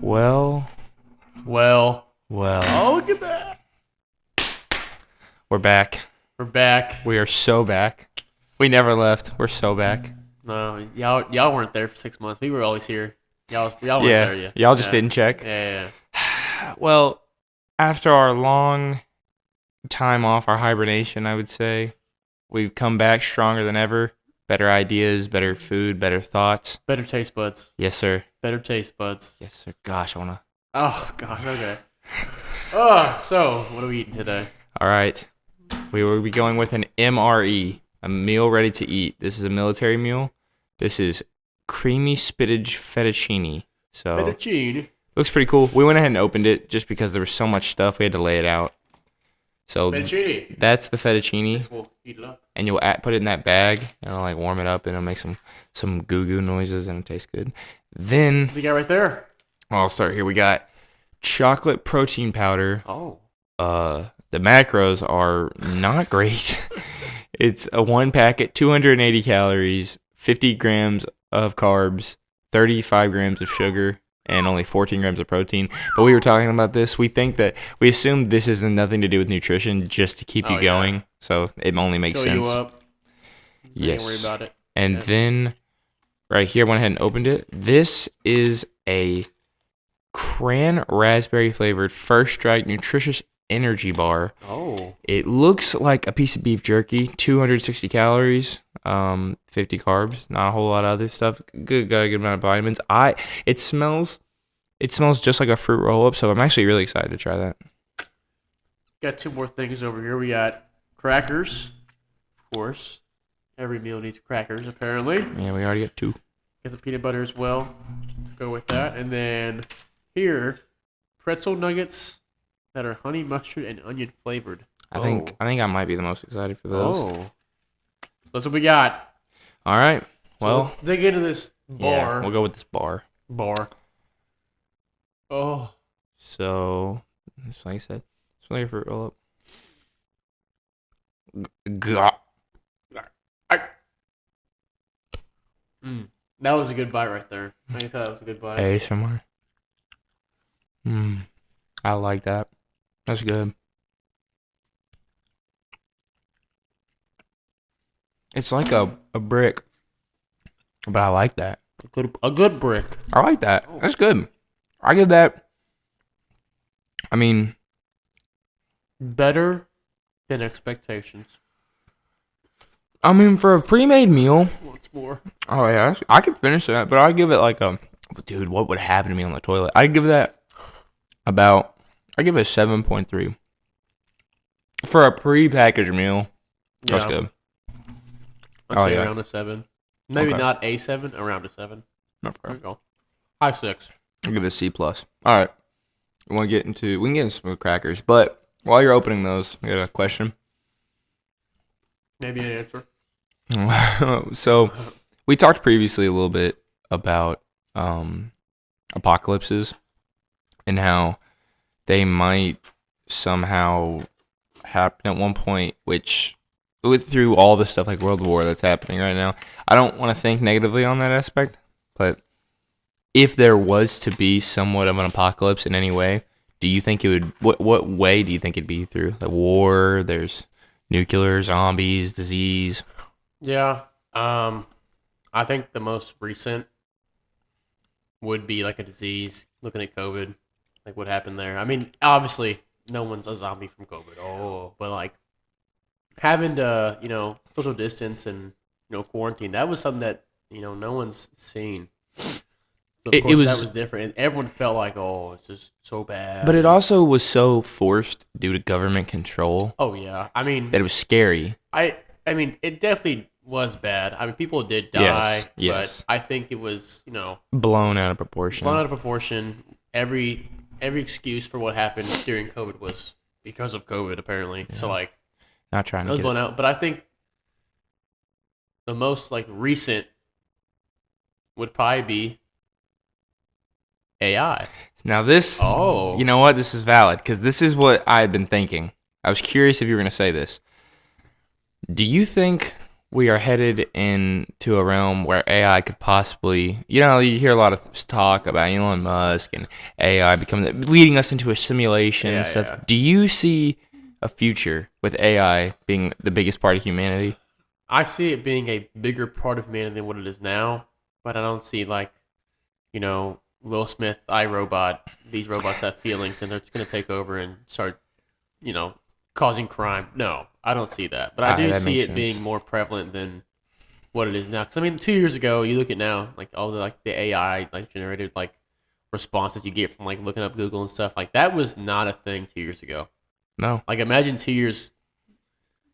Well, Well, well, oh, look at that. we're back. We're back. We are so back. We never left. We're so back. No, y'all weren't there for 6 months. We were always here. Y'all weren't Yeah, there yet. y'all just didn't check. Yeah. Well, after our long time off, our hibernation, I would say, we've come back stronger than ever. Better ideas, better food, better thoughts. Better taste buds. Yes, sir. Better taste buds. Yes, sir. Gosh, I wanna. Oh, gosh, okay. Oh, so, what are we eating today? All right, we will be going with an MRE, a meal ready to eat. This is a military meal. This is creamy spinach fettuccine. So Fettuccine. looks pretty cool. We went ahead and opened it just because there was so much stuff. We had to lay it out. So Fettuccine. that's the fettuccine, This will heat it up. and you'll put it in that bag, and it'll like warm it up, and it'll make some goo goo noises, and it tastes good. Then What do you got right there? I'll start here. We got chocolate protein powder. Oh. The macros are not great. It's a one packet, 280 calories, 50 grams of carbs, 35 grams of sugar, and only 14 grams of protein. But we were talking about this. We assume this has nothing to do with nutrition, just to keep you going. So it only makes Fill sense. you up. Yes. Don't worry about it. And then right here, I went ahead and opened it. This is a cran raspberry flavored First Strike nutritious energy bar. Oh. It looks like a piece of beef jerky, 260 calories, 50 carbs, not a whole lot of other stuff. Got a good amount of vitamins. It smells just like a fruit roll up, so I'm actually really excited to try that. Got two more things over here. We got crackers, of course. Every meal needs crackers, apparently. Yeah, we already got two. Got some peanut butter as well to go with that. And then here, pretzel nuggets that are honey mustard and onion flavored. I think I might be the most excited for those. Oh. So that's what we got. All right. So Well, let's dig into this bar. yeah, we'll go with this bar. Oh. So, just like I said, smell your fruit roll up. That was a good bite right there. I can tell that was a good bite. ASMR. I like that. That's good. It's like a brick, but I like that. A good brick. I like that. That's good. I give that. I mean, Better than expectations. for a pre-made meal. What's more? Oh yeah, I could finish that, but I give it like a. Dude, what would happen to me on the toilet? I give that about. I give it a 7.3 for a pre-packaged meal. That's Yeah. good. I'd say around a 7. Maybe Okay. not a 7, around a 7. There Okay. we go. High 6. I'll give it a C+. All right. We can get into some crackers, but while you're opening those, I got a question. Maybe an answer. So, we talked previously a little bit about apocalypses and how they might somehow happen at one point, which through all the stuff like World War that's happening right now, I don't want to think negatively on that aspect, but if there was to be somewhat of an apocalypse in any way, do you think it would? What way do you think it'd be through? Like war? There's nuclear, zombies, disease. Yeah. I think the most recent would be like a disease. Looking at COVID, like what happened there. I mean, obviously, no one's a zombie from COVID. Oh, but like having to, social distance and quarantine. That was something that no one's seen. So of course, that was different, and everyone felt like, oh, it's just so bad. But it also was so forced due to government control. Oh yeah, I mean that it was scary. I mean, it definitely was bad. I mean, people did die, yes. but I think it was, Blown out of proportion. Every excuse for what happened during COVID was because of COVID, apparently. Yeah. So like, not trying to get blown out. But I think the most like recent would probably be AI. Now this, you know what? This is valid because this is what I've been thinking. I was curious if you were going to say this. Do you think we are headed into a realm where AI could possibly, you hear a lot of talk about Elon Musk and AI becoming leading us into a simulation and stuff. Yeah. Do you see a future with AI being the biggest part of humanity? I see it being a bigger part of man than what it is now, but I don't see like, Will Smith, iRobot. These robots have feelings and they're just gonna take over and start, causing crime. No, I don't see that. But I do That see makes it sense. being more prevalent than what it is now. Because I mean, 2 years ago, you look at now, like all the AI generated responses you get from looking up Google and stuff, like that was not a thing 2 years ago. No. Like imagine 2 years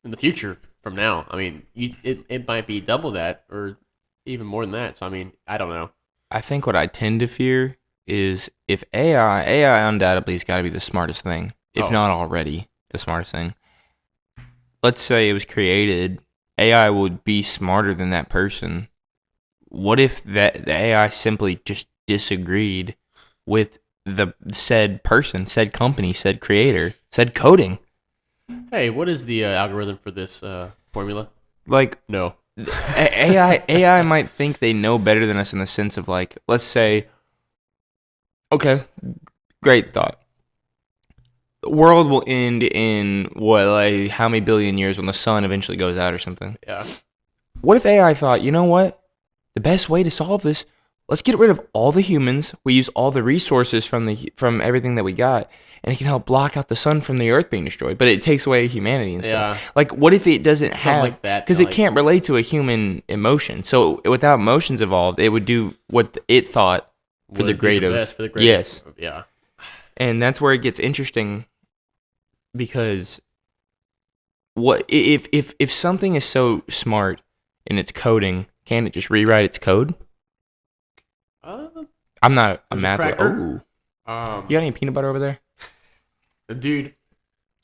in the future from now. I mean, it might be double that or even more than that. So I mean, I don't know. I think what I tend to fear is if AI undoubtedly has got to be the smartest thing, if Oh. not already the smartest thing. Let's say it was created, AI would be smarter than that person. What if the AI simply just disagreed with the said person, said company, said creator, said coding? Hey, what is the algorithm for this formula? Like No. AI might think they know better than us in the sense of let's say, okay, great thought. The world will end in how many billion years when the sun eventually goes out or something. Yeah. What if AI thought, you know what? The best way to solve this, let's get rid of all the humans. We use all the resources from everything that we got, and it can help block out the sun from the earth being destroyed. But it takes away humanity and stuff. Like, what if it doesn't Something have like that? Because it can't relate to a human emotion. So without emotions involved, it would do what it thought for the great of. Best for the great Yes. Yeah. And that's where it gets interesting. Because what if something is so smart in its coding, can it just rewrite its code? I'm not a math. cracker. You got any peanut butter over there? Dude.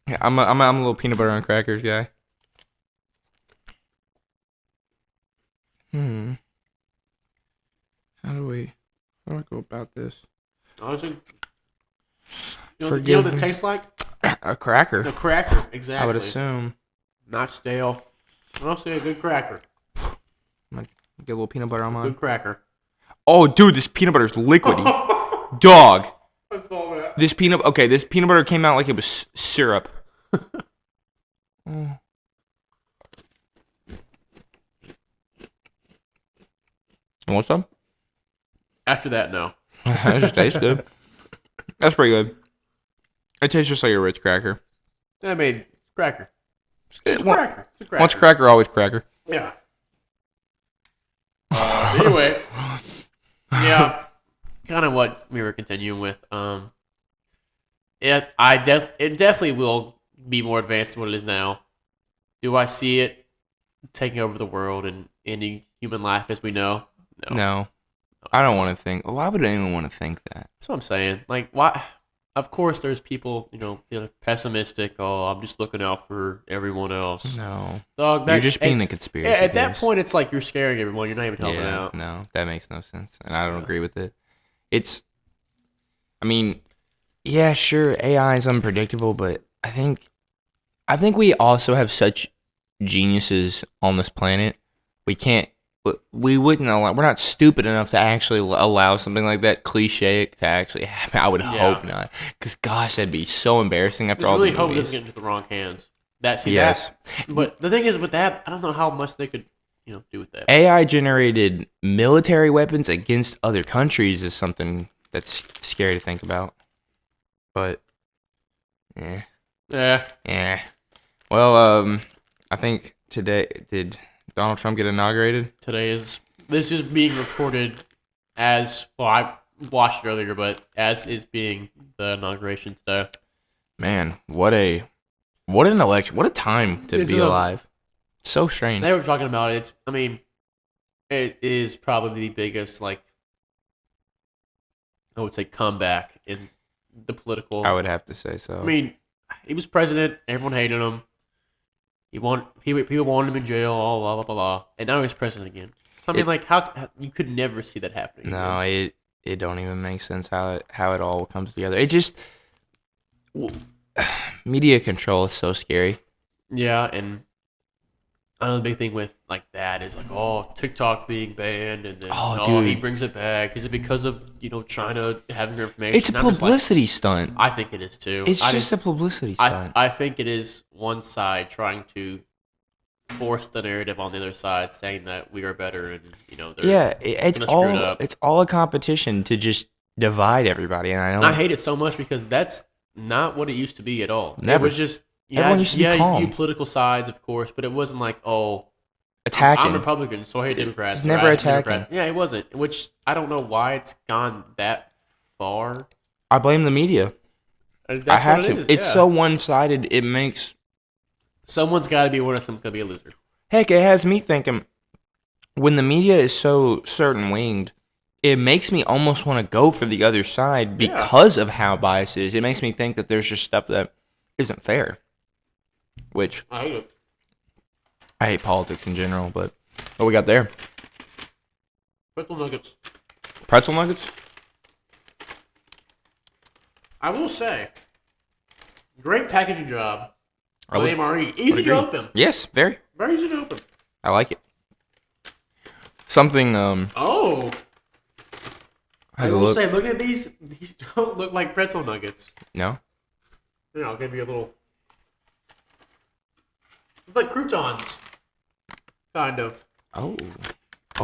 Yeah, I'm a little peanut butter on crackers guy. How do I go about this? Honestly, you know what this tastes like? A cracker. A cracker, exactly. I would assume. Not stale. Honestly, a good cracker. Get a little peanut butter on mine. Good cracker. Oh, dude, this peanut butter is liquidy. Dog. I saw that. This peanut butter came out like it was syrup. Oh. You want some? After that, no. That just tastes good. That's pretty good. It tastes just like a Ritz cracker. I mean, cracker. It's cracker. It's a cracker. Once cracker, always cracker. Yeah. Anyway. Yeah. Kind of what we were continuing with. It definitely will be more advanced than what it is now. Do I see it taking over the world and ending human life as we know? No. I don't want to think. Why would anyone want to think that? That's what I'm saying. Like, why? Of course, there's people, they're pessimistic. Oh, I'm just looking out for everyone else. No. Dog, You're just being a conspiracy At that theorist. point, it's like you're scaring everyone. You're not even helping out. No, that makes no sense. And I don't agree with it. I mean, yeah, sure, AI is unpredictable, but I think we also have such geniuses on this planet. We wouldn't allow. We're not stupid enough to actually allow something like that cliche to actually happen. I would hope not, because gosh, that'd be so embarrassing after all the really movies. hope it doesn't get into the wrong hands. Yes. But the thing is, with that, I don't know how much they could, do with that. AI generated military weapons against other countries is something that's scary to think about. But yeah. Well, I think today did Donald Trump get inaugurated? This is being recorded as I watched it earlier, but as is being the inauguration today. Man, what an election! What a time to be alive. So strange. They were talking about it. It is probably the biggest, I would say, comeback in the political. I would have to say so. He was president. Everyone hated him. People wanted him in jail. Blah blah blah blah. And now he's president again. So how you could never see that happening. No, it don't even make sense how it all comes together. It just media control is so scary. Yeah, and Another big thing with like that is like, oh, TikTok being banned, and then Oh, he dude. brings it back. Is it because of China having your information? It's a And I'm just like, publicity stunt. I think it is too. It's just a publicity I stunt. I think it is one side trying to force the narrative on the other side, saying that we are better, and they're Yeah, it's gonna screw it all up. it's all a competition to just divide everybody, and I And I don't. hate it so much because that's not what it used to be at all. Never. It was just Everyone used to be calm. you political sides, of course, but it wasn't like, oh, Attacking. I'm Republican, so I hate Democrats. It's or never I hate attacking. Democrats. Yeah, it wasn't. Which I don't know why it's gone that far. I blame the media. That's I have what it to. is, It's yeah. so one-sided. It makes Someone's got to be a winner. Someone's got to be a loser. heck. It has me thinking. When the media is so certain-winged, it makes me almost want to go for the other side Yeah. because of how biased it is. It makes me think that there's just stuff that isn't fair. Which I hate it. I hate politics in general, but what we got there? Pretzel nuggets. Pretzel nuggets? I will say, great packaging job I by would- MRE. Easy agree. to open. Yes, very. Very easy to open. I like it. Something Oh, has I a will look. say, looking at these don't look like pretzel nuggets. No. Here, I'll give you a little. It's like croutons, kind of. Oh,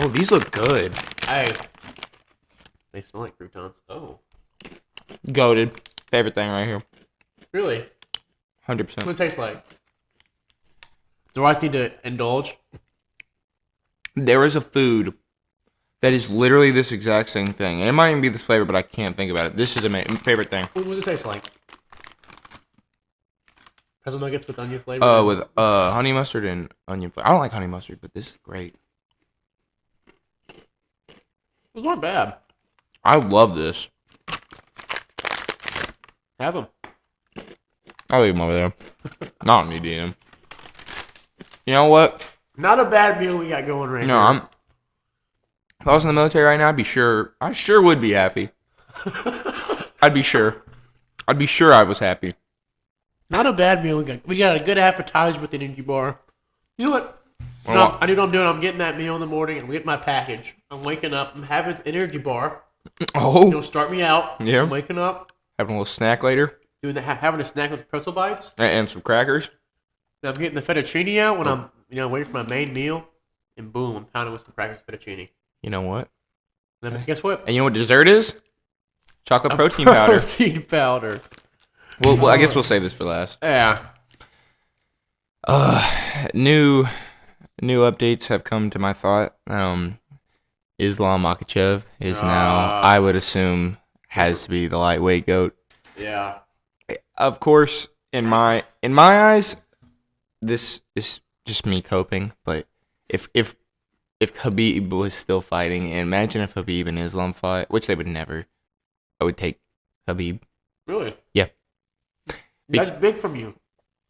these look good. Hey, they smell like croutons. Oh, Goated. Favorite thing right here. really? 100%. What it tastes like? Do I just need to indulge? There is a food that is literally this exact same thing. And it might even be this flavor, but I can't think about it. This is my favorite thing. What does it taste like? Pretzel nuggets with onion flavor. With honey mustard and onion flavor. I don't like honey mustard, but this is great. Those aren't bad. I love this. Have them. I'll leave them over there. Not me, DM. You know what? Not a bad meal we got going right No, now. if I was in the military right now, I sure would be happy. I'd be sure I was happy. Not a bad meal we got. We got a good appetizer with an energy bar. You know what? Well, I know what I'm doing. I'm getting that meal in the morning. I'm getting my package. I'm waking up. I'm having an energy bar. Oh, Start me out. Yeah. I'm waking up. having a little snack later Doing having a snack with pretzel bites. and some crackers. Then I'm getting the fettuccine out when I'm waiting for my main meal. And boom, I'm pounding with some crackers and fettuccine. You know what? Then guess what? And you know what dessert is? Chocolate protein powder. Protein powder. Well, I guess we'll save this for last. Yeah. New updates have come to my thought. Islam Makhachev is now, I would assume, has to be the lightweight goat. Yeah. Of course, in my eyes, this is just me coping. But if Khabib was still fighting, and imagine if Khabib and Islam fought, which they would never, I would take Khabib. Really? Yeah. That's big from you.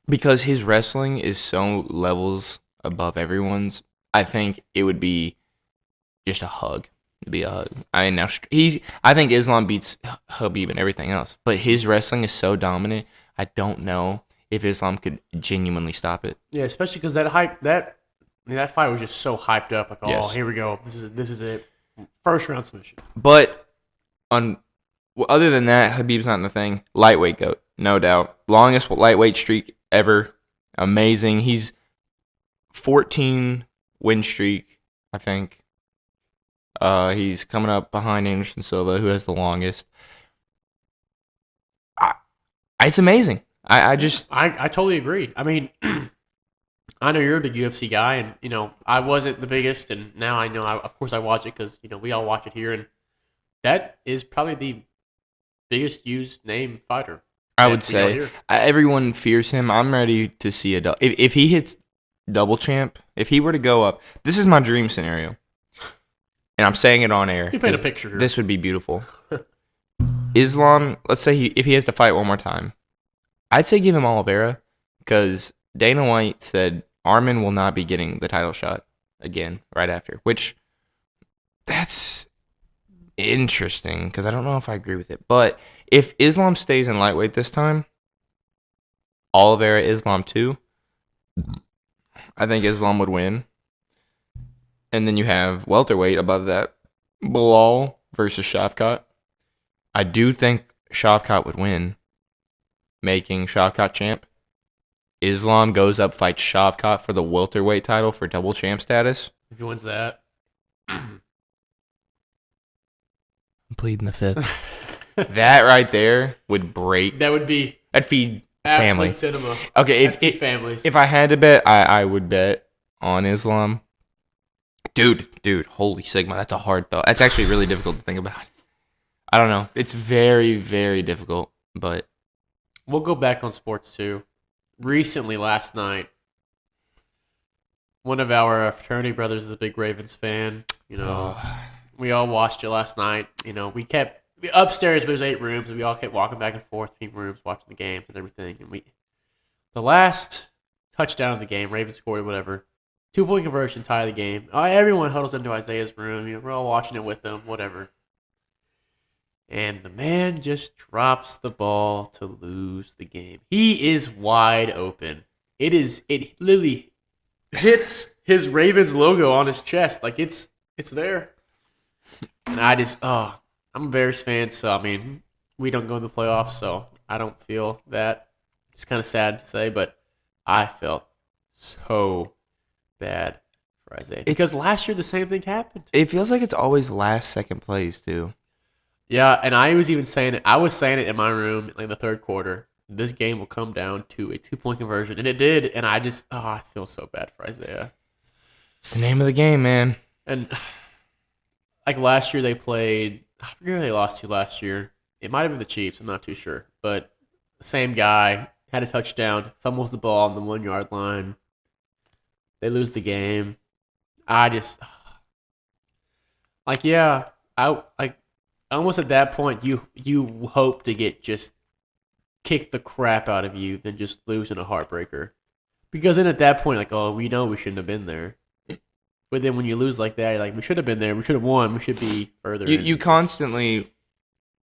Because his wrestling is so levels above everyone's. I think it would be just a hug. It'd be a hug. I mean, I think Islam beats Khabib and everything else, but his wrestling is so dominant. I don't know if Islam could genuinely stop it. Yeah, especially because that fight was just so hyped up. Like, Yes. here we go. This is it. First round submission. But other than that, Khabib's not in the thing. Lightweight goat, no doubt. Longest lightweight streak ever. Amazing. He's 14 win streak, I think. He's coming up behind Anderson Silva, who has the longest. It's amazing. I totally agree. I mean, I know you're a big UFC guy, and I wasn't the biggest, and now I know. Of course, I watch it because we all watch it here, and that is probably the biggest used name fighter. I would say everyone fears him. I'm ready to see if he hits double champ. If he were to go up, this is my dream scenario, and I'm saying it on air. You paint a picture here. This would be beautiful. Islam, let's say if he has to fight one more time, I'd say give him Oliveira because Dana White said Armin will not be getting the title shot again right after, which that's interesting because I don't know if I agree with it. But if Islam stays in lightweight this time, Oliveira Islam 2, I think Islam would win. And then you have welterweight above that, Bilal versus Shavkat. I do think Shavkat would win, making Shavkat champ. Islam goes up, fights Shavkat for the welterweight title for double champ status. If he wins that, I'm pleading the fifth. That right there would break. that would be I'd feed absolute family. cinema. Okay, That'd feed families. if I had to bet, I would bet on Islam. Dude, holy Sigma, that's a hard thought. That's actually really difficult to think about. I don't know. It's very, very difficult, but We'll go back on sports too. Recently, last night, one of our fraternity brothers is a big Ravens fan. You know, we all watched it last night. You know, we kept upstairs. There's 8 rooms, and we all kept walking back and forth between rooms, watching the games and everything. And the last touchdown of the game, Ravens scored or whatever, 2-point conversion, tie the game. Everyone huddles into Isaiah's room. You know, we're all watching it with them, whatever. And the man just drops the ball to lose the game. He is wide open. It literally hits his Ravens logo on his chest. Like it's there. And I'm a Bears fan, so I mean, we don't go in the playoffs, so I don't feel that. It's kind of sad to say, but I felt so bad for Isaiah. Because last year the same thing happened. it feels like it's always last second plays too. Yeah, and I was even saying it. I was saying it in my room in the third quarter. This game will come down to a 2-point conversion, and it did. And I feel so bad for Isaiah. It's the name of the game, man. And like last year, they played. I forget who they lost to last year. It might have been the Chiefs. I'm not too sure, but the same guy had a touchdown, fumbles the ball on the 1-yard line. They lose the game. Almost at that point, you hope to get just kick the crap out of you than just lose in a heartbreaker. Because then at that point, like, oh, we know we shouldn't have been there. But then when you lose like that, you're like, we should have been there. We should have won. We should be further. You constantly,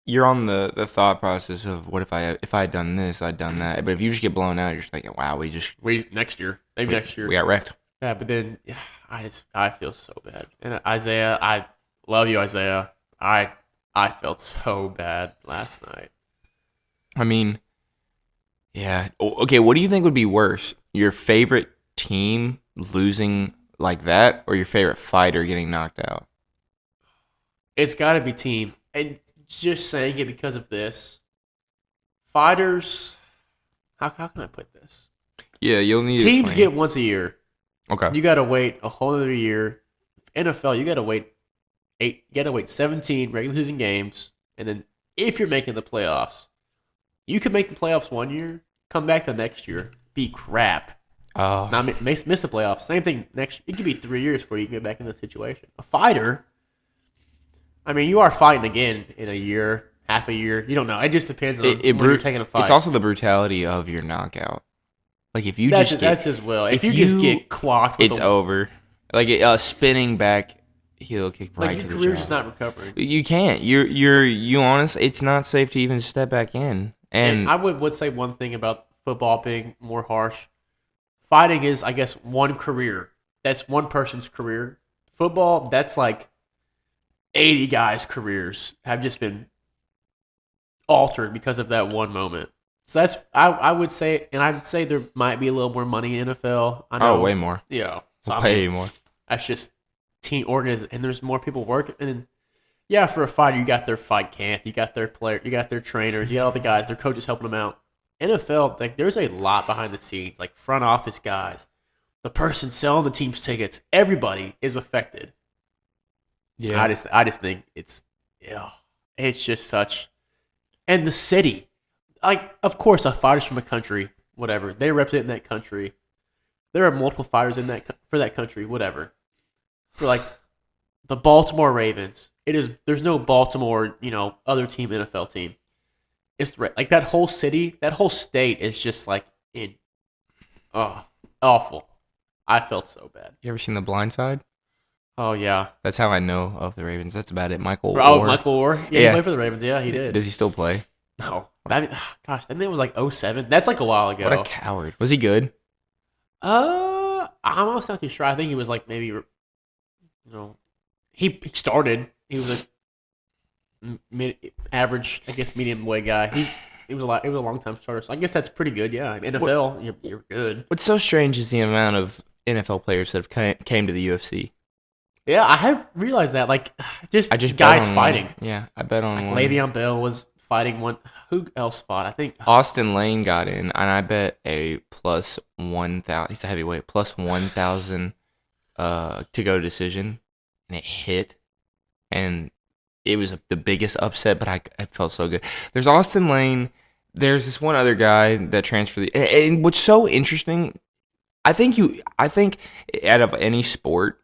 you're on the thought process of what if I had done this, I'd done that. But if you just get blown out, you're just thinking, wow, next year, next year we got wrecked. Yeah, but then I feel so bad. And Isaiah, I love you, Isaiah. I felt so bad last night. I mean, yeah. Okay, what do you think would be worse? Your favorite team losing like that, or your favorite fighter getting knocked out? It's got to be team. And just saying it because of this. Fighters, how can I put this? Yeah, you'll need teams get once a year. Okay. You got to wait a whole other year. NFL, you got to wait 17 regular season games, and then if you're making the playoffs, you can make the playoffs one year, come back the next year, be crap. Not miss the playoffs. Same thing next. It could be 3 years before you can get back in the situation. A fighter, I mean, you are fighting again in a year, half a year. You don't know. It just depends on when you're taking a fight. It's also the brutality of your knockout. Like if you that's as well. If you just get clocked, it's over. Like a spinning back heel kick right to the jaw. Your career's just not recovering. You can't. You honestly, it's not safe to even step back in. And I would say one thing about football being more harsh. Fighting is, I guess, one career. That's one person's career. Football, that's like 80 guys' careers have just been altered because of that one moment. So that's I would say, and I would say there might be a little more money in NFL. I know, way more. Yeah, so way more. That's just team organization, and there's more people working. And yeah, for a fighter, you got their fight camp, you got their player, you got their trainers, you got all the guys, their coaches helping them out. NFL, like there's a lot behind the scenes, like front office guys, the person selling the team's tickets, everybody is affected. Yeah, I just think it's just such, and the city, like of course, a fighters from a country, whatever they represent in that country. There are multiple fighters in for that country, whatever. For like the Baltimore Ravens, there's no Baltimore, other team, NFL team. It's like that whole city, that whole state is just like awful. I felt so bad. You ever seen The Blind Side? Oh yeah, that's how I know of the Ravens. That's about it. Michael Orr. Michael Orr. Yeah, he played for the Ravens. Yeah, he did. Does he still play? No. Gosh, that name was like 07. That's like a while ago. What a coward. Was he good? I'm almost not too sure. I think he was like maybe, he started. He was a average, I guess, medium weight guy. He was a long time starter. So I guess that's pretty good. Yeah, NFL, you're good. What's so strange is the amount of NFL players that have came to the UFC. Yeah, I have realized that. Like, just I just guys bet on fighting. One. Yeah, I bet on like one. Le'Veon Bell was fighting one. Who else fought? I think Austin Lane got in, and I bet a plus 1,000. He's a heavyweight, plus 1,000 to go decision, and it hit, and it was the biggest upset. But I felt so good. There's Austin Lane. There's this one other guy that transferred. And what's so interesting, I think out of any sport,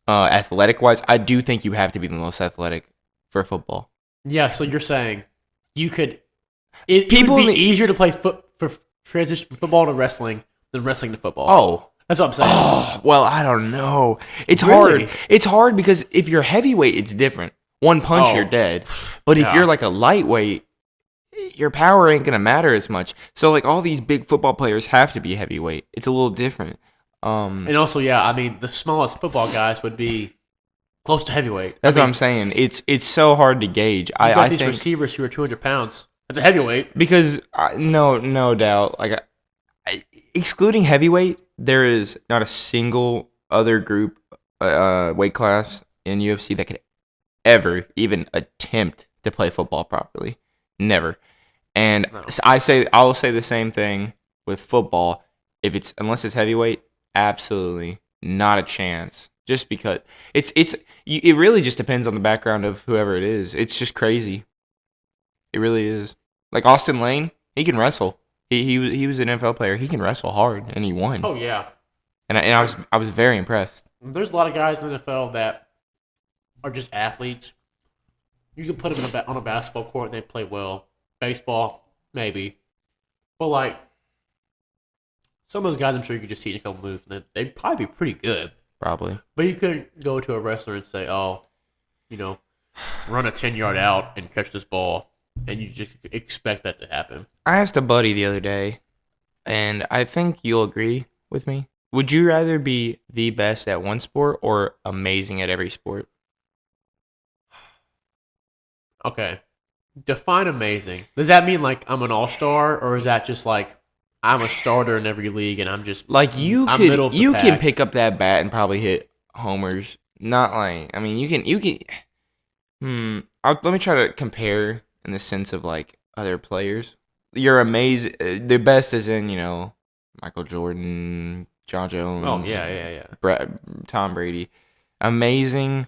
athletic wise, I do think you have to be the most athletic for football. Yeah, so you're saying you could. It would be easier to play for transition from football to wrestling than wrestling to football. Oh, that's what I'm saying. Oh, well, I don't know. It's Really? hard. It's hard because if you're heavyweight, it's different. One punch, you're dead. But if you're like a lightweight, your power ain't gonna matter as much. So like all these big football players have to be heavyweight. It's a little different. And also, I mean, the smallest football guys would be close to heavyweight. That's what I'm saying. It's so hard to gauge. I think receivers who are 200 pounds. That's a heavyweight. Because no doubt, like excluding heavyweight, there is not a single other group weight class in UFC that could ever even attempt to play football properly. Never. And No. I'll say the same thing with football. Unless it's heavyweight, absolutely not a chance. Just because it really just depends on the background of whoever it is. It's just crazy. It really is. Like Austin Lane, he can wrestle. He was an NFL player. He can wrestle hard, and he won. Oh yeah. And I was very impressed. There's a lot of guys in the NFL that are just athletes. You can put them on a basketball court and they play well. Baseball, maybe. But like some of those guys, I'm sure you could just see in a couple moves and they'd probably be pretty good. Probably. But you couldn't go to a wrestler and say, "Oh, run a 10-yard out and catch this ball," and you just expect that to happen. I asked a buddy the other day, and I think you'll agree with me. Would you rather be the best at one sport or amazing at every sport? Okay. Define amazing. Does that mean like I'm an all-star, or is that just like I'm a starter in every league and I'm just like I'm middle of the you pack? can pick up that bat and probably hit homers. Not like I mean you can. Let me try to compare in the sense of like other players. You're amazing. The best is in Michael Jordan, John Jones. Oh yeah. Tom Brady. Amazing,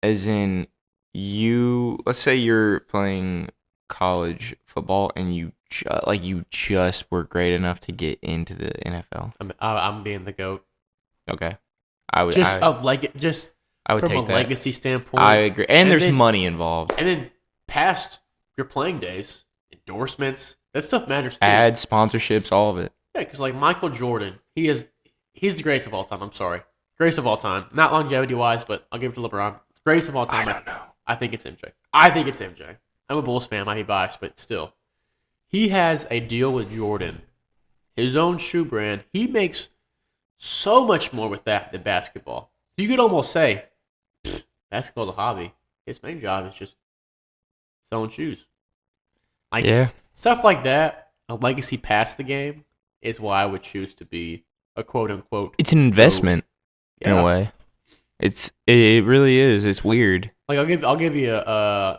as in you. Let's say you're playing college football and you just were great enough to get into the NFL. I'm being the GOAT. Okay, I would Just I would from take a that. legacy standpoint. I agree, and there's money involved. And then past your playing days, endorsements, that stuff matters too. Ads, sponsorships, all of it. Yeah, because like Michael Jordan, he's the greatest of all time. I'm sorry, greatest of all time. Not longevity wise, but I'll give it to LeBron. Greatest of all time. I don't know. I think it's MJ. I'm a Bulls fan. I might be biased, but still, he has a deal with Jordan, his own shoe brand. He makes so much more with that than basketball. You could almost say basketball's a hobby. His main job is just selling shoes. Yeah. Stuff like that, a legacy past the game, is why I would choose to be a quote unquote. It's an investment in a way. It really is. It's weird. Like I'll give you an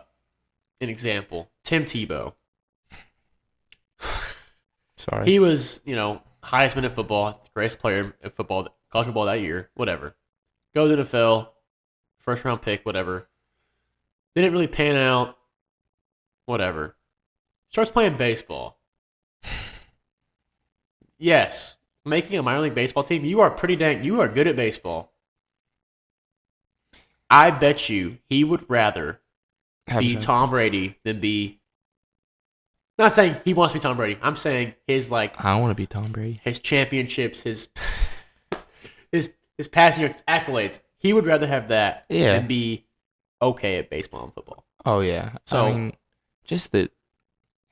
example. Tim Tebow. Sorry. He was, Heisman in football, greatest player in football, college football that year, whatever. Go to the NFL, first round pick, whatever. Didn't really pan out, whatever. Starts playing baseball. Yes, making a minor league baseball team, you are good at baseball. I bet you he would rather be Tom Brady than be. Not saying he wants to be Tom Brady. I'm saying his I want to be Tom Brady. His championships, his passing yards, accolades. He would rather have that than be okay at baseball and football. Oh yeah. So I mean, just the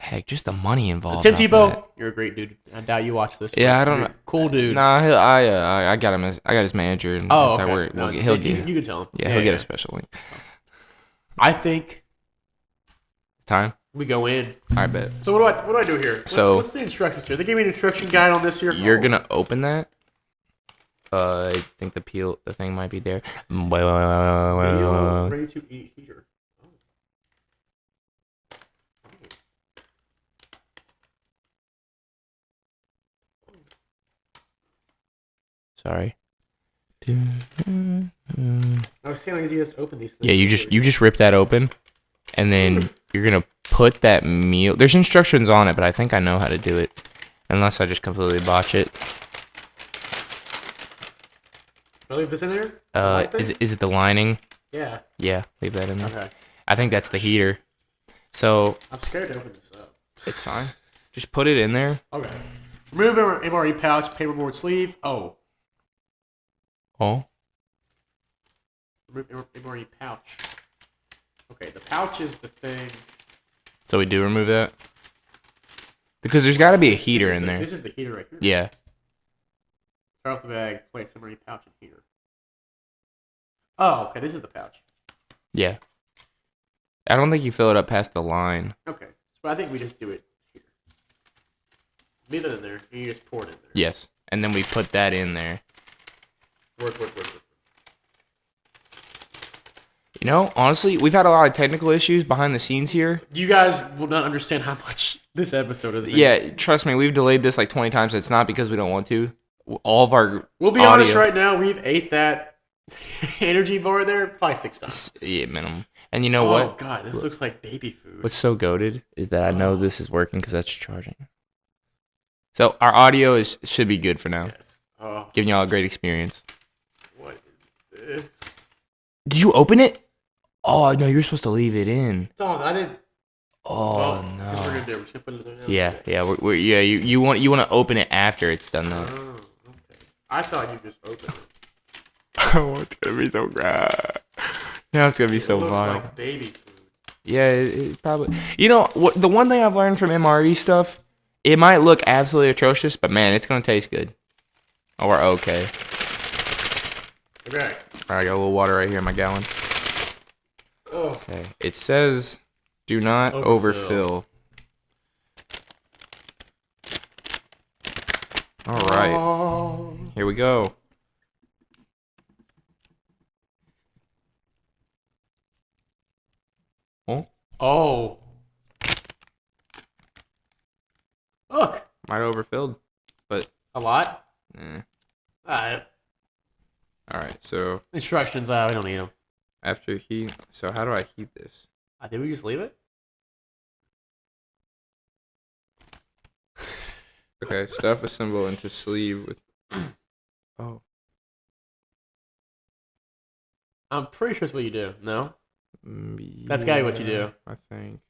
Heck, just the money involved. Tim off of Tebow, that. you're a great dude. I doubt you watch this. Yeah, I but don't you're know. a cool dude. Nah, I got him. I got his manager, and Oh, that's how okay. No, he'll you get. can tell him. Yeah, he'll get a special link. I think It's time. we go in. I bet. So what do I do here? What's the instructions here? They gave me an instruction guide on this here. You're gonna open that. I think the thing might be there. Ready to eat heater. Sorry. I was saying like you just open these things. Yeah, you just rip that open, and then you're gonna put that meal. There's instructions on it, but I think I know how to do it, unless I just completely botch it. I'll leave this in there. Is it the lining? Yeah. Yeah, leave that in there. Okay. I think that's the heater. So I'm scared to open this up. it's fine. Just put it in there. Okay. Remove MRE pouch, paperboard sleeve. Oh. Oh. Remove MRE pouch. Okay, the pouch is the thing. So we do remove that? Because there's got to be a heater in there. This is the heater right here. Yeah. Tear off the bag, place MRE pouch and heater. Oh, okay, this is the pouch. Yeah. I don't think you fill it up past the line. Okay, so I think we just do it here. Leave it in there, and you just pour it in there. Yes. And then we put that in there. Work. You know, honestly, we've had a lot of technical issues behind the scenes here. You guys will not understand how much this episode has been. Yeah, trust me, we've delayed this like 20 times. It's not because we don't want to. All of our We'll be honest right now, we've ate that energy bar there probably 6 times. Yeah, minimum. And you know Oh, what? God, this looks like baby food. What's so goated is that I know this is working because that's charging. So our audio should be good for now. Yes. Oh, Giving y'all a great experience. what is this? Did you open it? Oh, no, you're supposed to leave it in. Oh, I didn't. Oh, Well, no. We're gonna do it. We're just gonna put it in there now. Yeah. You want to open it after it's done though. Oh, okay. I thought you just opened it. Oh, it's gonna be so bad. Now it's gonna be so It looks vile. like baby food. Yeah, it probably. You know what? The one thing I've learned from MRE stuff, it might look absolutely atrocious, but man, it's gonna taste good. Or okay. Okay. All right, I got a little water right here in my gallon. Oh. Okay, it says, "Do not overfill." All right, Oh. here we go. Oh. Look. Might have overfilled, but A lot? eh. Alright. All right. So Instructions, we don't need them. after heat, so how do I heat this? Did we just leave it? Okay, stuff assemble into sleeve with. Oh. I'm pretty sure that's what you do. No? Mm, That's gotta be what you do. I think.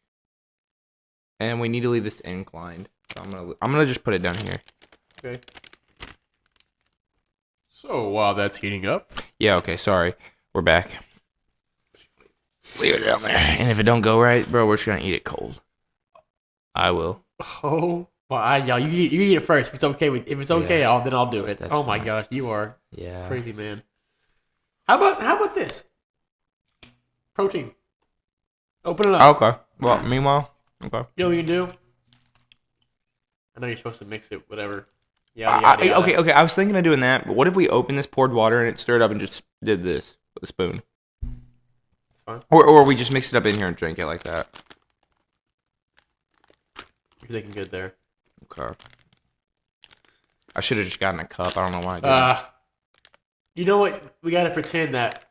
And we need to leave this inclined. So I'm gonna just put it down here. Okay. So while that's heating up. Yeah. Okay. Sorry. We're back. Leave it down there. And if it don't go right, bro, we're just gonna eat it cold. I will. Oh. Well, y'all, you eat it first. If it's okay, then I'll do it. That's oh my fine. gosh, you are Yeah. crazy, man. How about this? Protein. Open it up. Okay. Well, meanwhile. Okay. You know what you can do? I know you're supposed to mix it, whatever. Yada. Okay. I was thinking of doing that, but what if we opened this, poured water in it, stirred up, and just did this with a spoon? It's fine. Or we just mix it up in here and drink it like that. You're thinking good there. Okay. I should have just gotten a cup. I don't know why I didn't. You know what? We gotta pretend that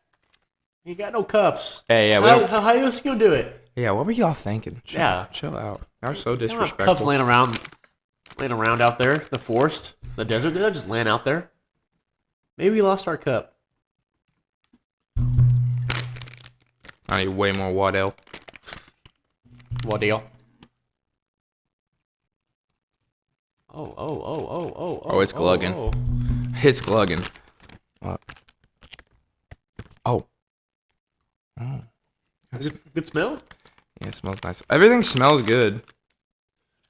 you got no cups. Hey, yeah, How else you gonna do it? Yeah, what were y'all thinking? Chill out. That was so You don't have disrespectful. cups laying around out there, the forest, the desert. They're just laying out there. Maybe we lost our cup. I need way more Waddell. What deal? Oh, it's glugging. oh. It's glugging. Oh. Good smell? Yeah, it smells nice. Everything smells good.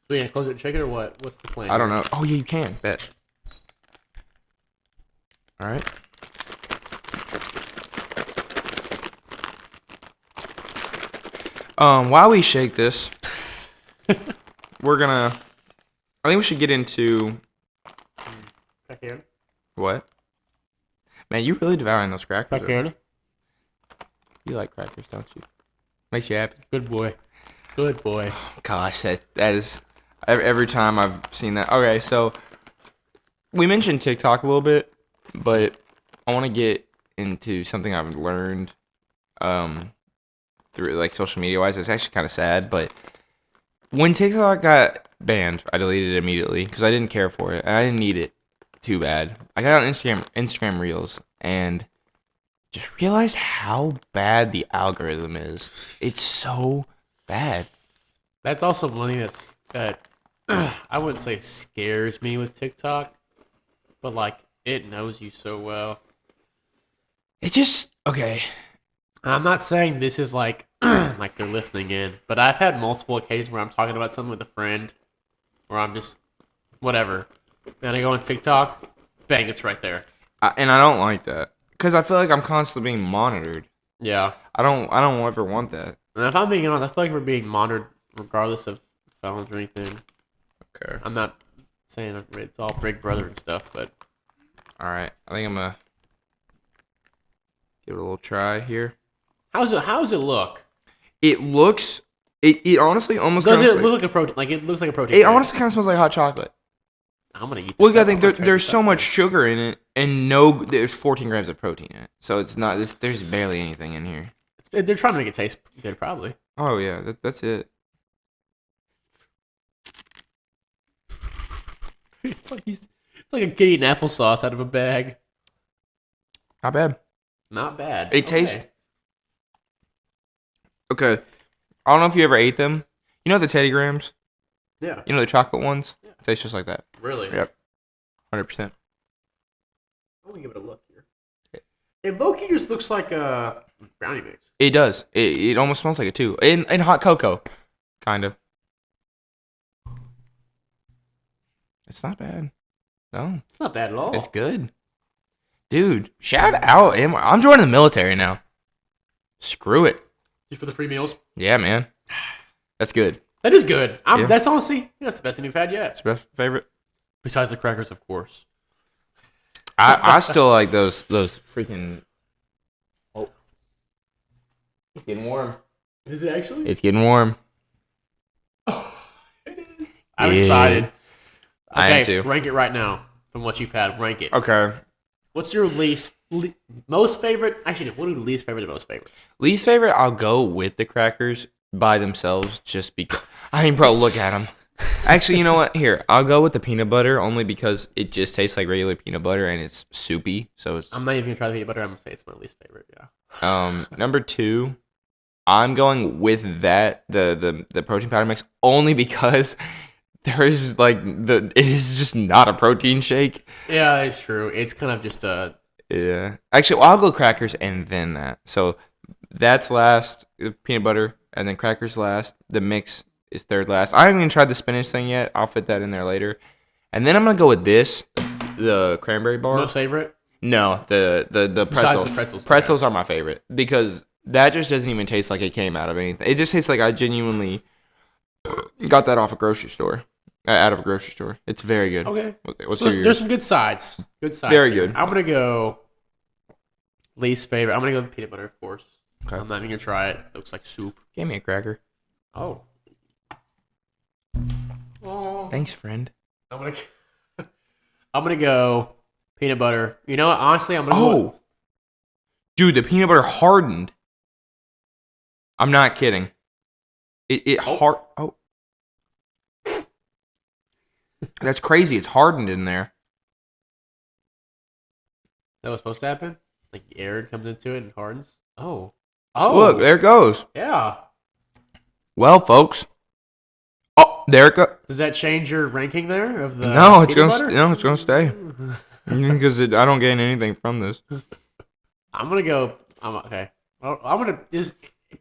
So you gonna close it and shake it or what? What's the plan? I don't know. Oh yeah, you can. Bet. All right. While we shake this, we're gonna. I think we should get into Pepperoni. what? Man, you really devouring those crackers. Pepperoni. You like crackers, don't you? Makes you happy. Good boy. Good boy. Gosh, that is every time I've seen that. Okay, so we mentioned TikTok a little bit, but I want to get into something I've learned through like social media wise. It's actually kind of sad, but when TikTok got banned, I deleted it immediately because I didn't care for it and I didn't need it too bad. I got on Instagram Reels and just realized how bad the algorithm is. It's so bad. That's also one thing that I wouldn't say scares me with TikTok, but like it knows you so well. It just okay. I'm not saying this is like like they're listening in, but I've had multiple occasions where I'm talking about something with a friend, or I'm just whatever, and I go on TikTok, bang, it's right there. And I don't like that because I feel like I'm constantly being monitored. Yeah, I don't ever want that. and if I'm being honest, I feel like we're being monitored regardless of phones or anything. Okay. I'm not saying it's all Big Brother and stuff, but All right. I think I'm gonna give it a little try here. How does it look? It looks. It honestly almost. Does kinda it look like a protein? Like it looks like a protein. It drink. honestly kind of smells like hot chocolate. I'm gonna eat. This Well, you gotta up. think I'm gonna try there's this so up. much sugar in it, and there's 14 grams of protein in it, so it's not. There's barely anything in here. They're trying to make it taste good, probably. Oh yeah, that's it. It's like a kid eating applesauce out of a bag. Not bad. Not bad. It tastes. Okay. I don't know if you ever ate them. You know the Teddy Grahams? Yeah. You know the chocolate ones? Yeah. Tastes just like that. Really? Yep. 100%. I'm gonna give it a look here. It low-key just looks like a brownie mix. It does. It almost smells like it too. In hot cocoa, kind of. It's not bad. No, It's not bad at all. it's good. Dude, shout out. I'm joining the military now. Screw it. Just for the free meals. Yeah, man. That's good. That is good. Yeah. That's honestly that's the best thing we've had yet. It's your best favorite. Besides the crackers, of course. I still like those freaking. Oh, it's getting warm. Is it actually? It's getting warm. Oh, it is. I'm Yeah. excited. I am too. Rank it right now from what you've had. Rank it. Okay. What's your most favorite? Actually, what are the least favorite and most favorite? Least favorite, I'll go with the crackers by themselves just because. I mean, bro, look at them. Actually, you know what? Here, I'll go with the peanut butter only because it just tastes like regular peanut butter and it's soupy. So it's. I'm not even gonna try the peanut butter. I'm gonna say it's my least favorite. Yeah. Number 2, I'm going with that the protein powder mix only because there is it is just not a protein shake. Yeah, it's true. It's kind of just a. Yeah. Actually, well, I'll go crackers and then that. So that's last, peanut butter, and then crackers last. The mix is third last. I haven't even tried the spinach thing yet. I'll fit that in there later. And then I'm gonna go with this, the cranberry bar. Most favorite? No, the Besides pretzels. the pretzels. Pretzels are my favorite because that just doesn't even taste like it came out of anything. It just tastes like I genuinely got that off a grocery store, out of a grocery store. It's very good. Okay. What's So your there's some good sides. Good sides. Very here. good. I'm gonna go least favorite. I'm gonna go with peanut butter, of course. Okay. I'm not even gonna try it. It looks like soup. Give me a cracker. Oh. Oh. Thanks, friend. I'm gonna go peanut butter. You know what? Honestly, I'm gonna go. Oh, dude, the peanut butter hardened. I'm not kidding. It hard. Oh, that's crazy. It's hardened in there. That was supposed to happen. Like air comes into it and hardens. Oh. Oh. Look, there it goes. Yeah. Well, folks. Oh, there it goes. Does that change your ranking there of the? No, it's peanut gonna. butter? No, it's gonna stay because I don't gain anything from this. I'm gonna go. Okay. I'm gonna.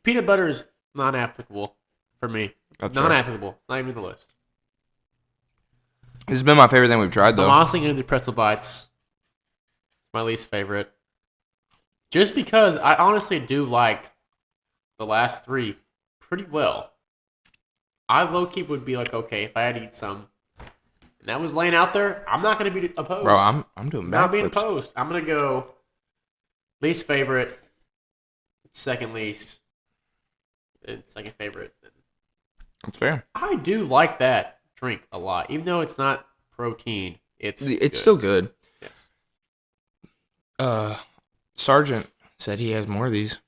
Peanut butter is non-applicable for me. That's Non-applicable. Not even the list. This has been my favorite thing we've tried, I'm though. honestly going to do pretzel bites. It's my least favorite. Just because I honestly do like the last three pretty well. I low-key would be like, okay, if I had to eat some, and that was laying out there, I'm not going to be opposed. Bro, I'm doing not being backflips. opposed. I'm going to go least favorite, second least, and second favorite. That's fair. I do like that drink a lot, even though it's not protein. It's good. Still good. Yes. Sergeant said he has more of these.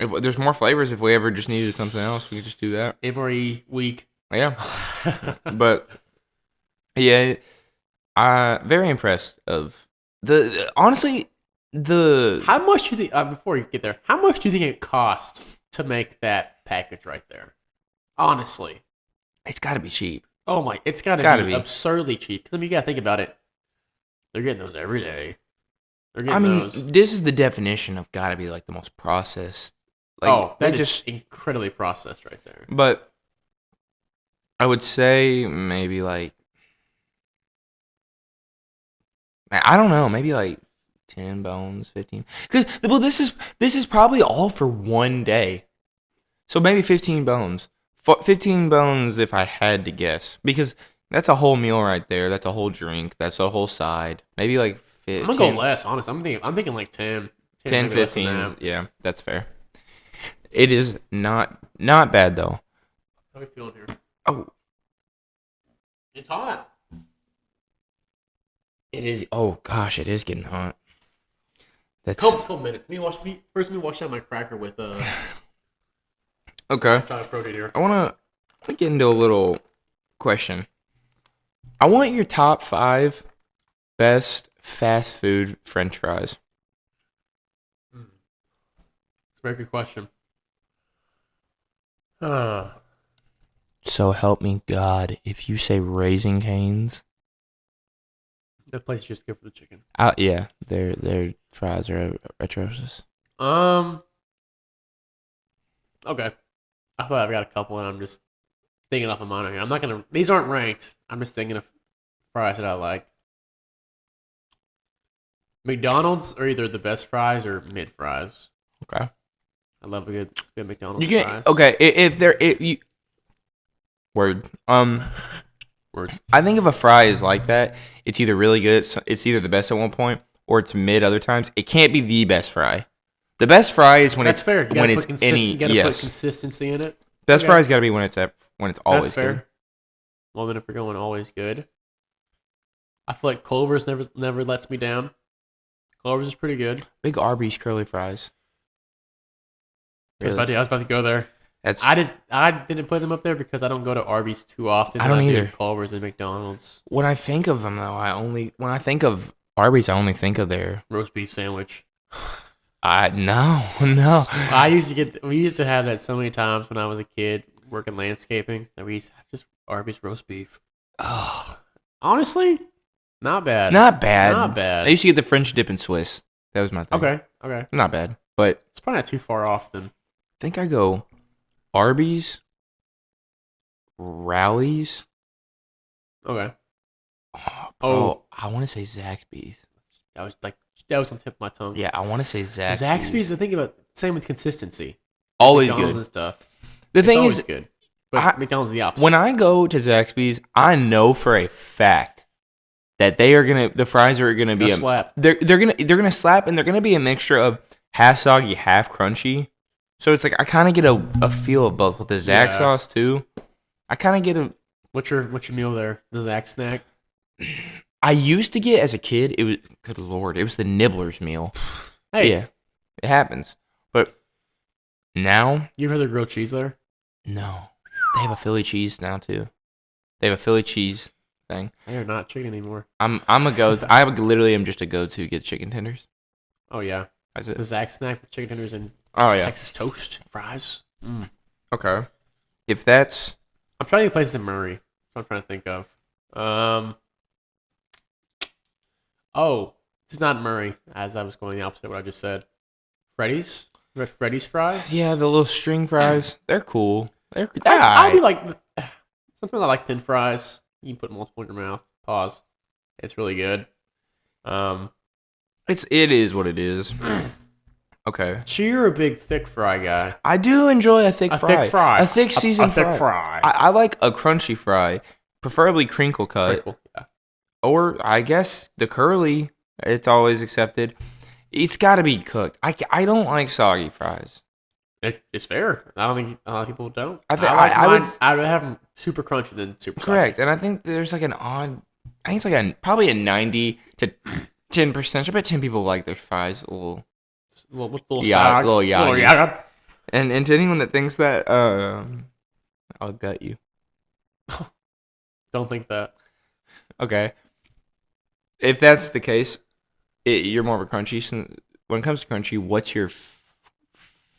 If there's more flavors, if we ever just needed something else, we could just do that. MRE week. Yeah. But yeah, very impressed of honestly the How much do you think? Before you get there, how much do you think it cost to make that package right there? Honestly, it's got to be cheap. oh my, it's got Gotta to be be. absurdly cheap. Because I mean, you got to think about it. They're getting those every day. They're I getting mean, those. this is the definition of got to be like the most processed. Like, Oh, they that is incredibly processed right there. But I would say maybe like I don't know, maybe like 10 bones, 15. Well, this is probably all for one day. So maybe 15 bones. 15 bones if I had to guess, because that's a whole meal right there. That's a whole drink. That's a whole side. Maybe like 15. I'm gonna go less, honest. I'm thinking like 10. 10, maybe less than 15. that. Yeah, that's fair. It is not bad though. How are we feeling here? Oh, It's hot. it is. Oh gosh, it is getting hot. That's Couple minutes. Let me wash out my cracker with okay. chocolate protein here. I want to get into a little question. I want your top 5 best fast food French fries. It's a very good question. So help me God, if you say Raising Cane's, That place is just good for the chicken. yeah, their fries are atrocious. Okay. I thought I've got a couple, and I'm just thinking off of mine here. I'm not gonna. These aren't ranked. I'm just thinking of fries that I like. McDonald's are either the best fries or mid fries. Okay. I love a good McDonald's You can fries. okay if they're you word Words. I think if a fry is like that, it's either really good, it's either the best at one point, or it's mid other times. It can't be the best fry. The best fry is when That's it's fair. You when gotta it's put any You gotta yes. put consistency in it. Best Okay. fry's got to be when it's always That's fair. good. Well, then if we're going always good, I feel like Culver's never lets me down. Culver's is pretty good. Big Arby's curly fries. I was about to go there. That's I didn't put them up there because I don't go to Arby's too often. I don't do either. Culver's and McDonald's. when I think of them though. When I think of Arby's, I only think of their. Roast beef sandwich. No. We used to have that so many times when I was a kid working landscaping that we used to have just Arby's roast beef. Oh, Honestly, not bad. not bad. Not bad. I used to get the French dip and Swiss. That was my thing. Okay. Not bad, but It's probably not too far off then. I think I go Arby's, Rallies. Okay. Oh, I want to say Zaxby's. That was on the tip of my tongue. Yeah, I want to say Zaxby's. Zaxby's, the thing about same with consistency. always McDonald's good. and stuff. The It's thing always is, good. But McDonald's is the opposite. when I go to Zaxby's, I know for a fact that the fries are gonna be A slap. They're gonna slap, and they're gonna be a mixture of half soggy, half crunchy. So it's like I kind of get a feel of both with the Zax Yeah. sauce too. I kind of get a. What's your meal there? The Zax snack? I used to get as a kid. It was good lord. It was the Nibbler's meal. Hey, Yeah, it happens. But now, you ever had the grilled cheese there? no, they have a Philly cheese now too. They have a Philly cheese thing. They are not chicken anymore. I'm a go. I literally am just a go to get chicken tenders. Oh yeah, That's the it. Zax snack with chicken tenders and Oh yeah. Texas toast fries. Okay. If that's I'm trying to get places in Murray. That's what I'm trying to think of. Oh, this is not Murray. As I was going the opposite of what I just said. Freddy's. You had Freddy's fries. yeah, the little string fries. They're cool. They're I'll alright. be like something I like thin fries. You can put multiple in your mouth. Pause. It's really good. It is what it is. Okay. So you're a big thick fry guy. I do enjoy a thick fry. A thick seasoned thick fry. I like a crunchy fry, preferably crinkle cut. Crinkle, yeah. Or I guess the curly. It's always accepted. It's got to be cooked. I don't like soggy fries. It's fair. I don't think a lot of people don't. I would have them super crunchy than super correct. soggy. And I think there's like an odd. I think it's like probably a 90 to 10%. I bet 10 people like their fries a little. Little yagi. And to anyone that thinks that, I'll gut you. Don't think that. Okay. If that's the case, you're more of a crunchy. So when it comes to crunchy, what's your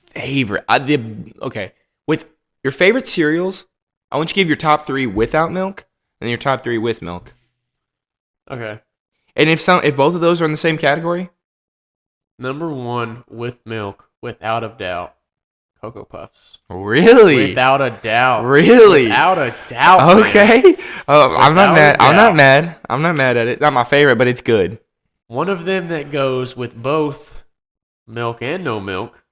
favorite? Okay. With your favorite cereals, I want you to give your top 3 without milk and your top 3 with milk. Okay. And if both of those are in the same category? Number 1 with milk, without a doubt, Cocoa Puffs. Really? Without a doubt. Really? Without a doubt. Okay. I'm not mad. I'm not mad at it. Not my favorite, but it's good. One of them that goes with both milk and no milk.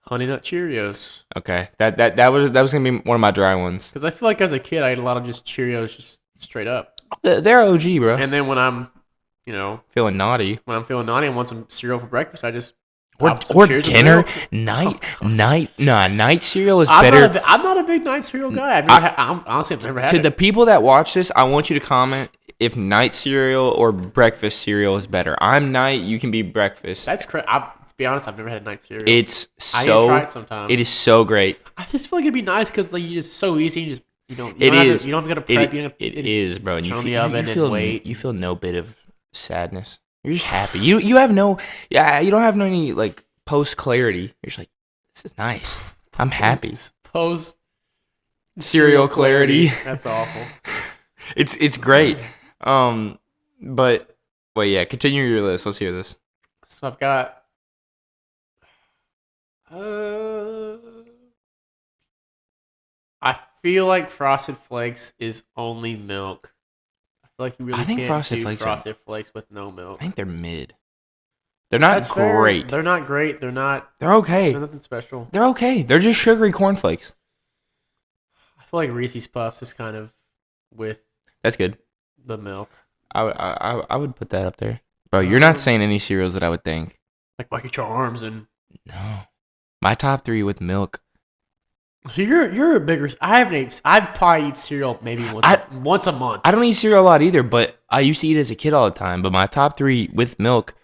Honey Nut Cheerios. Okay. That was gonna be one of my dry ones. Because I feel like as a kid I ate a lot of just Cheerios just straight up. They're OG, bro. And then when I'm feeling naughty. When I'm feeling naughty and want some cereal for breakfast, I just or dinner, night cereal is better. I'm not a big night cereal guy. Honestly, I've never had it. To the people that watch this, I want you to comment if night cereal or breakfast cereal is better. I'm night, you can be breakfast. That's correct. To be honest, I've never had night cereal. I need to try it sometime. It is so great. I just feel like it'd be nice because like you just so easy. You don't it have is. You don't have to go to prep. It is, bro. And turn on the oven and wait. You feel no bit of sadness. You're just happy. You have no. Yeah, you don't have no any like post clarity. You're just like, this is nice. I'm happy. Post cereal clarity. That's awful. It's great. But wait, yeah. Continue your list. Let's hear this. So I've got. I feel like Frosted Flakes is only milk. I feel like you really can't Frosted do Flakes Frosted Flakes with no milk. I think they're mid. They're not great. They're not great. They're okay. They're nothing special. They're okay. They're just sugary cornflakes. I feel like Reese's Puffs is kind of with. That's good. The milk. I would put that up there, bro. You're not saying any cereals that I would think. Like Lucky Charms and. No, my top 3 with milk. So you're a bigger. I'd probably eat cereal maybe once a month. I don't eat cereal a lot either, but I used to eat it as a kid all the time. But my top 3 with milk: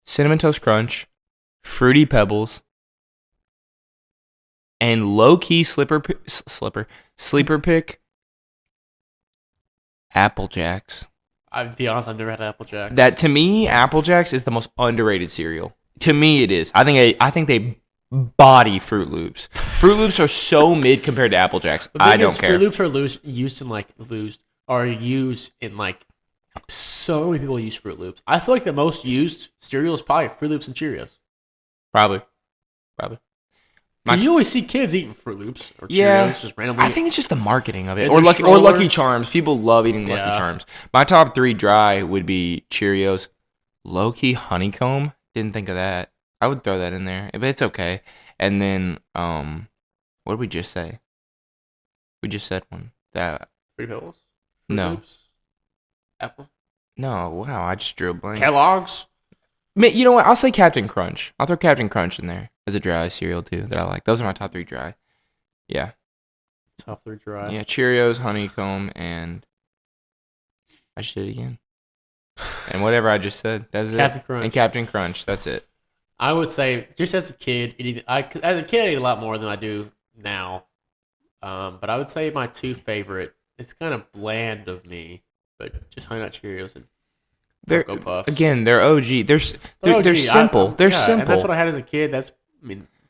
Cinnamon Toast Crunch, Fruity Pebbles, and low key sleeper pick, Apple Jacks. I'll be honest, I've never had Apple Jacks. That to me, Apple Jacks is the most underrated cereal. To me, it is. I think they body Fruit Loops. Fruit Loops are so mid compared to Apple Jacks. I don't care. Fruit Loops are used in like so many people use Fruit Loops. I feel like the most used cereal is probably Fruit Loops and Cheerios. Probably. You always see kids eating Fruit Loops or Cheerios just randomly. I think it's just the marketing of it. Or Lucky Charms. People love eating Lucky Charms. My top 3 dry would be Cheerios, low-key honeycomb. Didn't think of that. I would throw that in there, but it's okay. And then, what did we just say? We just said one. That Fruit Pebbles? No. Loops? Apple? No, wow, I just drew a blank. Kellogg's? You know what? I'll say Captain Crunch. I'll throw Captain Crunch in there as a dry cereal, too, that I like. Those are my top 3 dry. Yeah. Top 3 dry. Yeah, Cheerios, honeycomb, and I just did it again. And whatever I just said, that's Captain it. Crunch. And Captain Crunch, that's it. I would say, just as a kid, I ate a lot more than I do now. But I would say my 2 favorite, it's kind of bland of me, but just Honey Nut Cheerios and Cocoa Puffs. Again, they're OG. They're simple. They're simple. And that's what I had as a kid.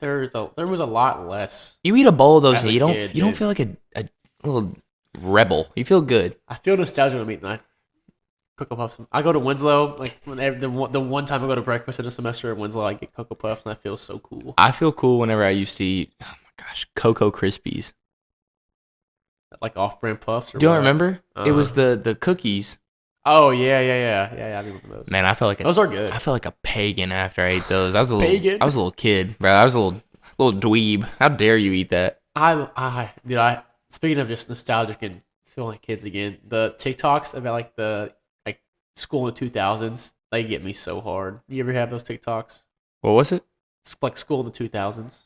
There was a lot less. You eat a bowl of those, and you don't feel like a little rebel. You feel good. I feel nostalgic when I'm eating Cocoa Puffs. I go to Winslow, like whenever the one time I go to breakfast in a semester at Winslow, I get Cocoa Puffs, and I feel so cool. I feel cool whenever I used to eat, oh my gosh, Cocoa Krispies. like off-brand puffs. Or Do you what? remember? It was the cookies. Oh yeah. I remember those. Man, I felt like those are good. I felt like a pagan after I ate those. I was a Pagan? little kid, bro. I was a little dweeb. How dare you eat that? I speaking of just nostalgic and feeling like kids again, the TikToks about like the school in the 2000s, they get me so hard. You ever have those TikToks? What was it? It's like school in the 2000s.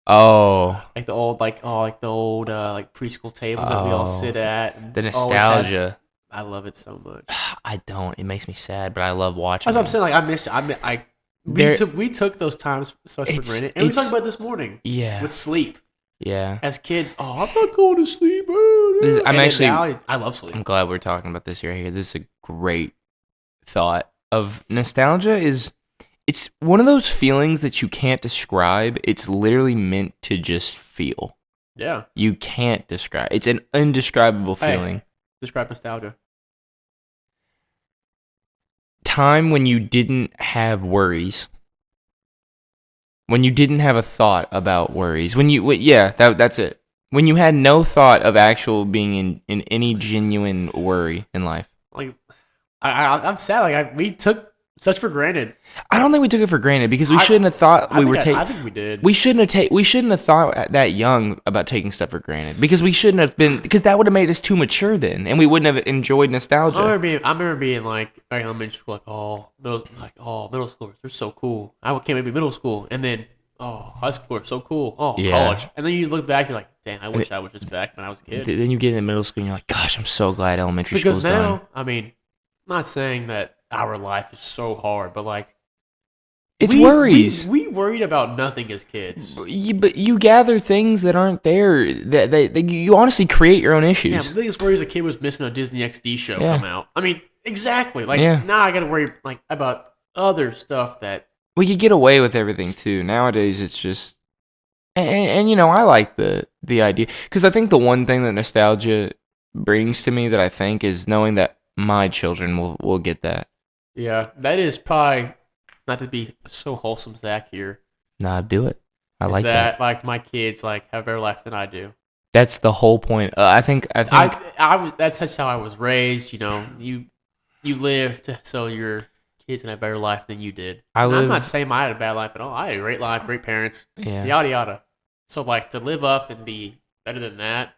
Oh, Like the old preschool tables that we all sit at. And the nostalgia. I love it so much. I don't. It makes me sad, but I love watching. That's what I'm saying. Like I missed it. We took those times so much for granted, and we talked about it this morning. Yeah. With sleep. Yeah. As kids, I'm not going to sleep. I love sleep. I'm glad we're talking about this right here. This is a great thought of nostalgia. It's one of those feelings that you can't describe. It's literally meant to just feel. Yeah. You can't describe. It's an indescribable feeling. Describe nostalgia. Time when you didn't have worries. When you didn't have a thought about worries. That's it. When you had no thought of actual being in any genuine worry in life. Like, I'm sad. Like, we took such for granted. I don't think we took it for granted because we shouldn't have thought we were taking. I think we did. We shouldn't have thought that young about taking stuff for granted because we shouldn't have been, because that would have made us too mature then, and we wouldn't have enjoyed nostalgia. I remember being like elementary school, middle schoolers, they're so cool. I can't wait to be middle school, and then high school, so cool. College, and then you look back, you're like, damn, I wish I was just back when I was a kid. Then you get into middle school, and you're like, gosh, I'm so glad elementary school's done. Because now, I mean, I'm not saying that our life is so hard, but like, it's worries. We worried about nothing as kids. But you gather things that aren't there. That you honestly create your own issues. Yeah, the biggest worry as a kid was missing a Disney XD show come out. I mean, exactly. Like now I got to worry like about other stuff that we could get away with everything too. Nowadays it's just, and you know, I like the idea because I think the one thing that nostalgia brings to me that I think is knowing that my children will get that. Yeah, that is probably, not to be so wholesome, Zach, here. Nah, do it. I like that. Like my kids like have a better life than I do. That's the whole point. I think that's just how I was raised. You know, you lived so your kids can have a better life than you did. I'm not saying I had a bad life at all. I had a great life, great parents, yada yada. So like to live up and be better than that,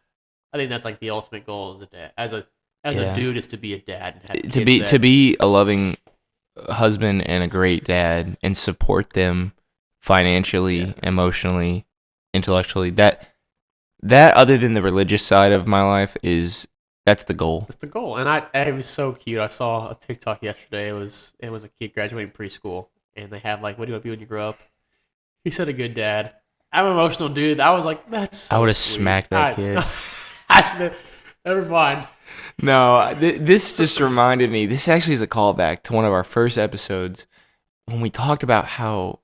I think that's like the ultimate goal as a dad. As a dude, is to be a dad and have to be a loving husband and a great dad and support them financially, emotionally, intellectually. That other than the religious side of my life that's the goal. That's the goal. And it was so cute. I saw a TikTok yesterday. It was a kid graduating preschool, and they have like, what do you want to be when you grow up? He said a good dad. I'm an emotional dude. I was like, that's so I would have smacked that kid. Never mind. No, this just reminded me. This actually is a callback to one of our first episodes when we talked about how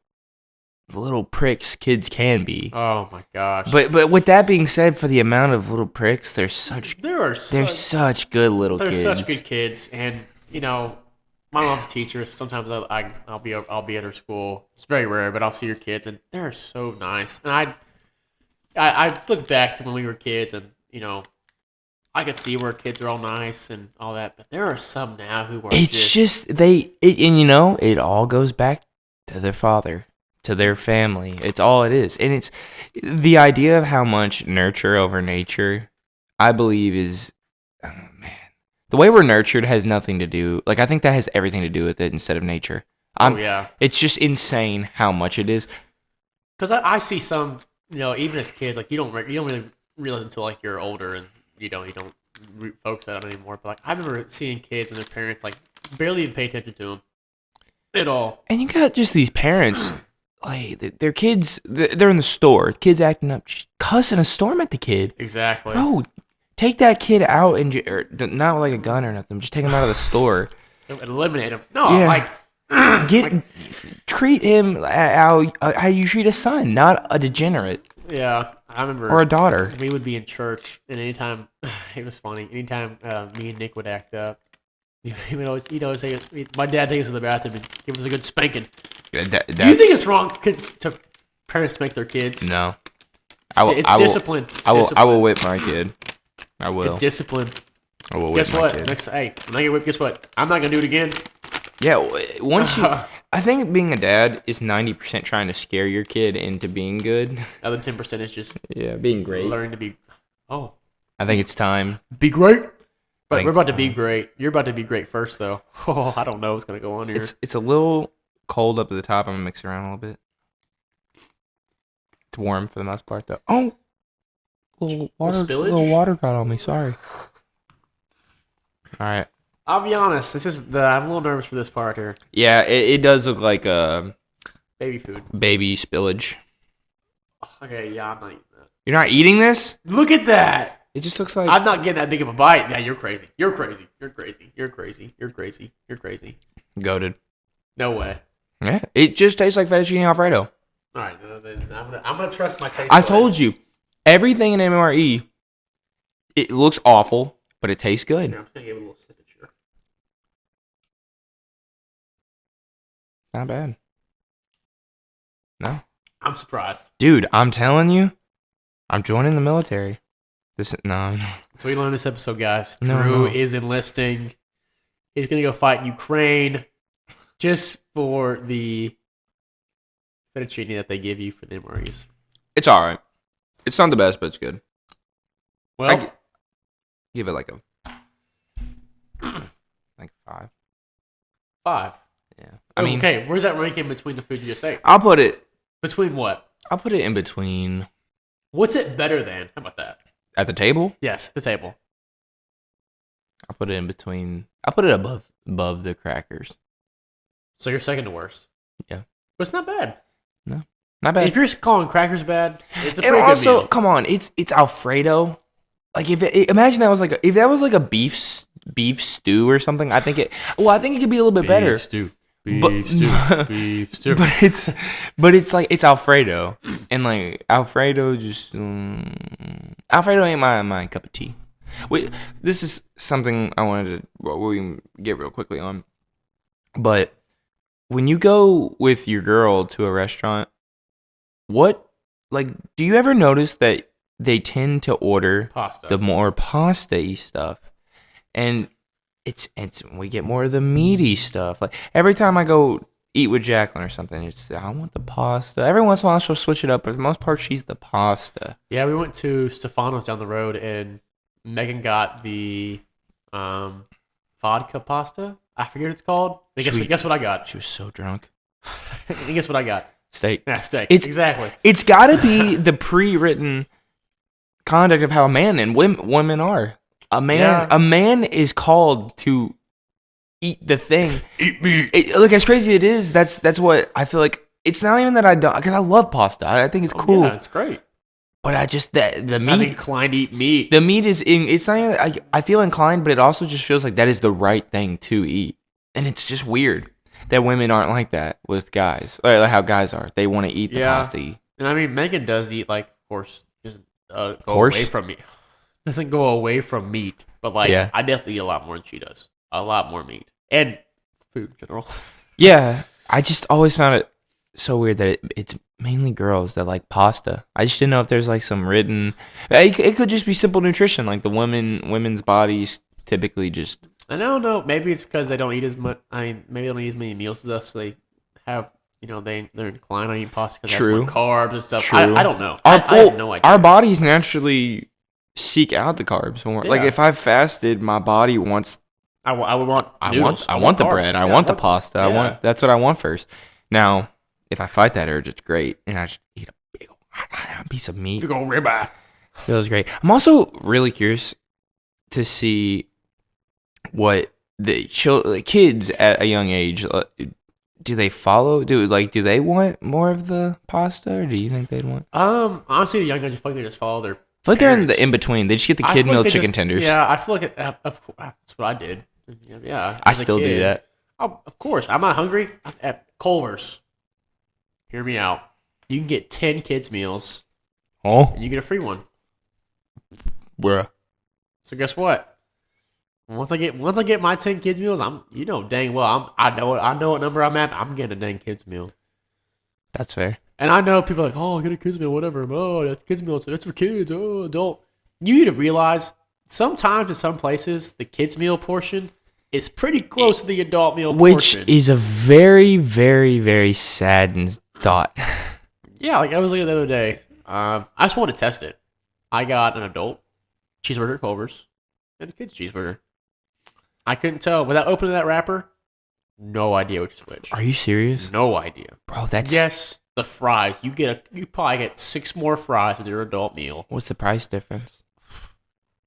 little pricks kids can be. Oh my gosh! But with that being said, for the amount of little pricks, they're such good little kids. They're such good kids, and you know, my mom's a teacher. Sometimes I'll be at her school. It's very rare, but I'll see her kids, and they're so nice. And I look back to when we were kids, and you know, I could see where kids are all nice and all that, but there are some now who are. And you know, it all goes back to their father, to their family. It's all it is, and it's the idea of how much nurture over nature. I believe is, oh man, the way we're nurtured has nothing to do. Like I think that has everything to do with it instead of nature. It's just insane how much it is. Because I see some, you know, even as kids, like you don't really realize until like you're older and. You don't focus on it anymore. But like I remember seeing kids and their parents like barely even pay attention to them at all. And you got just these parents, like their kids, they're in the store. Kids acting up, cussing a storm at the kid. Exactly. Bro, take that kid out and not with like a gun or nothing. Just take him out of the store. Eliminate him. No, like treat him how you treat a son, not a degenerate. Yeah, I remember. Or a daughter. We would be in church, and anytime it was funny. Anytime me and Nick would act up, he'd always say, "My dad takes us to the bathroom and give us a good spanking." Do you think it's wrong to parents spank their kids? No, it's discipline. I will whip my kid. I will. It's discipline. I will Guess whip my what? kid. When I get whipped, guess what? I'm not gonna do it again. Yeah, once you, I think being a dad is 90% trying to scare your kid into being good. Other 10% is just Yeah, being great. learning to be. Oh, I think it's time. be great. But think we're about it's to be time. great. You're about to be great first, though. Oh, I don't know what's gonna go on here. It's a little cold up at the top. I'm gonna mix it around a little bit. It's warm for the most part, though. Oh, little spillage? water got on me. Sorry. All right. I'll be honest. I'm a little nervous for this part here. Yeah, it does look like a Baby food. baby spillage. Okay, yeah, I'm not eating that. You're not eating this? Look at that. It just looks like I'm not getting that big of a bite. Yeah, you're crazy. You're crazy. You're crazy. You're crazy. You're crazy. You're crazy. goated. No way. Yeah, it just tastes like fettuccine alfredo. All right, then I'm gonna trust my taste. I told you, everything in MRE, it looks awful, but it tastes good. Here, I'm just gonna give it a little sip of sugar. Not bad. No. I'm surprised. Dude, I'm telling you, I'm joining the military. No. So we learned this episode, guys. No, Drew no. is enlisting. He's gonna go fight in Ukraine, just for the fettuccine that they give you for the MREs. It's all right. It's not the best, but it's good. Well, I give it like a 5. 5. Yeah. I mean, okay, where's that ranking between the food you just ate? I'll put it Between what? in between What's it better than? How about that? at the table. Yes, the table. I'll put it in between. I'll put it above the crackers. So you're second to worst. Yeah. But it's not bad. Not bad. If you're calling crackers bad, it's a pretty And good also, meal. come on, it's Alfredo. Like imagine that was like a beef stew or something. I think it could be a little bit better. Stew. But- Beef stew. But it's like it's Alfredo, and like Alfredo Alfredo ain't my cup of tea. Wait, this is something I wanted to we can get real quickly on. But when you go with your girl to a restaurant, do you ever notice that they tend to order Pasta. the more pasta-y stuff, and it's we get more of the meaty stuff. Like every time I go eat with Jacqueline or something, it's I want the pasta. Every once in a while she'll switch it up, but for the most part she's the pasta. Yeah, we went to Stefano's down the road, and Megan got the vodka pasta. I forget what it's called. Guess what I got? She was so drunk. And guess what I got? Steak. Yeah, steak. It's- Exactly. It's got to be the pre-written conduct of how a man and women are. A man is called to eat the thing. Eat meat. Look, as crazy it is, that's what I feel like. It's not even that I don't, because I love pasta. I think it's cool. Yeah, it's great. But I just the I'm meat. inclined to eat meat. The meat is in. It's not even. I feel inclined, but it also just feels like that is the right thing to eat, and it's just weird that women aren't like that with guys. Like how guys are. They want to eat the Yeah. pasta. And I mean, Megan does eat, like, of course, just go Horse? away from meat. Doesn't go away from meat, but like, Yeah. I definitely eat a lot more than she does. A lot more meat and food in general. Yeah, I just always found it so weird that it's mainly girls that like pasta. I just didn't know if there's like some written. It could just be simple nutrition, like the women's bodies typically just. I don't know. Maybe it's because they don't eat as much. I mean, maybe they don't eat as many meals as us. So they have, they're inclined on eating pasta because True. that's more carbs and stuff. True. I don't know. I have no idea. Our bodies naturally seek out the carbs more. Like Yeah. if I've fasted, my body wants. I would want. I noodles. want the carbs. bread. I Yeah, want the pasta. I yeah. want. That's what I want first. Now, if I fight that urge, it's great, and I just eat a big old piece of meat. Big old ribeye. Feels great. I'm also really curious to see what the kids at a young age do they follow. Do they want more of the pasta, or do you think they'd want? Honestly, the young guys, I feel like they just follow their. I feel like they're in parents. the in between. They just get the I kid feel like meal they chicken just- tenders. Yeah, I feel like of course, that's what I did. Yeah, I as a still do kid. that. Oh, of course, I'm not hungry. At Culver's, hear me out. You can get 10 kids meals, Oh, and you get a free one. bruh. So guess what? Once I get my 10 kids meals, I know what number I'm at. I'm getting a dang kids meal. That's fair. And I know people are like, oh, get a kids meal, whatever. Oh, that's kids meal. That's for kids. Oh, adult. You need to realize sometimes in some places the kids meal portion is pretty close to the adult meal Which portion. is a very, very, very saddened thought. Yeah, like I was looking the other day. I just wanted to test it. I got an adult cheeseburger Culver's and a kid's cheeseburger. I couldn't tell without opening that wrapper. No idea which is which. Are you serious? No idea. Bro, that's... Yes, the fries. You probably get 6 more fries with your adult meal. What's the price difference?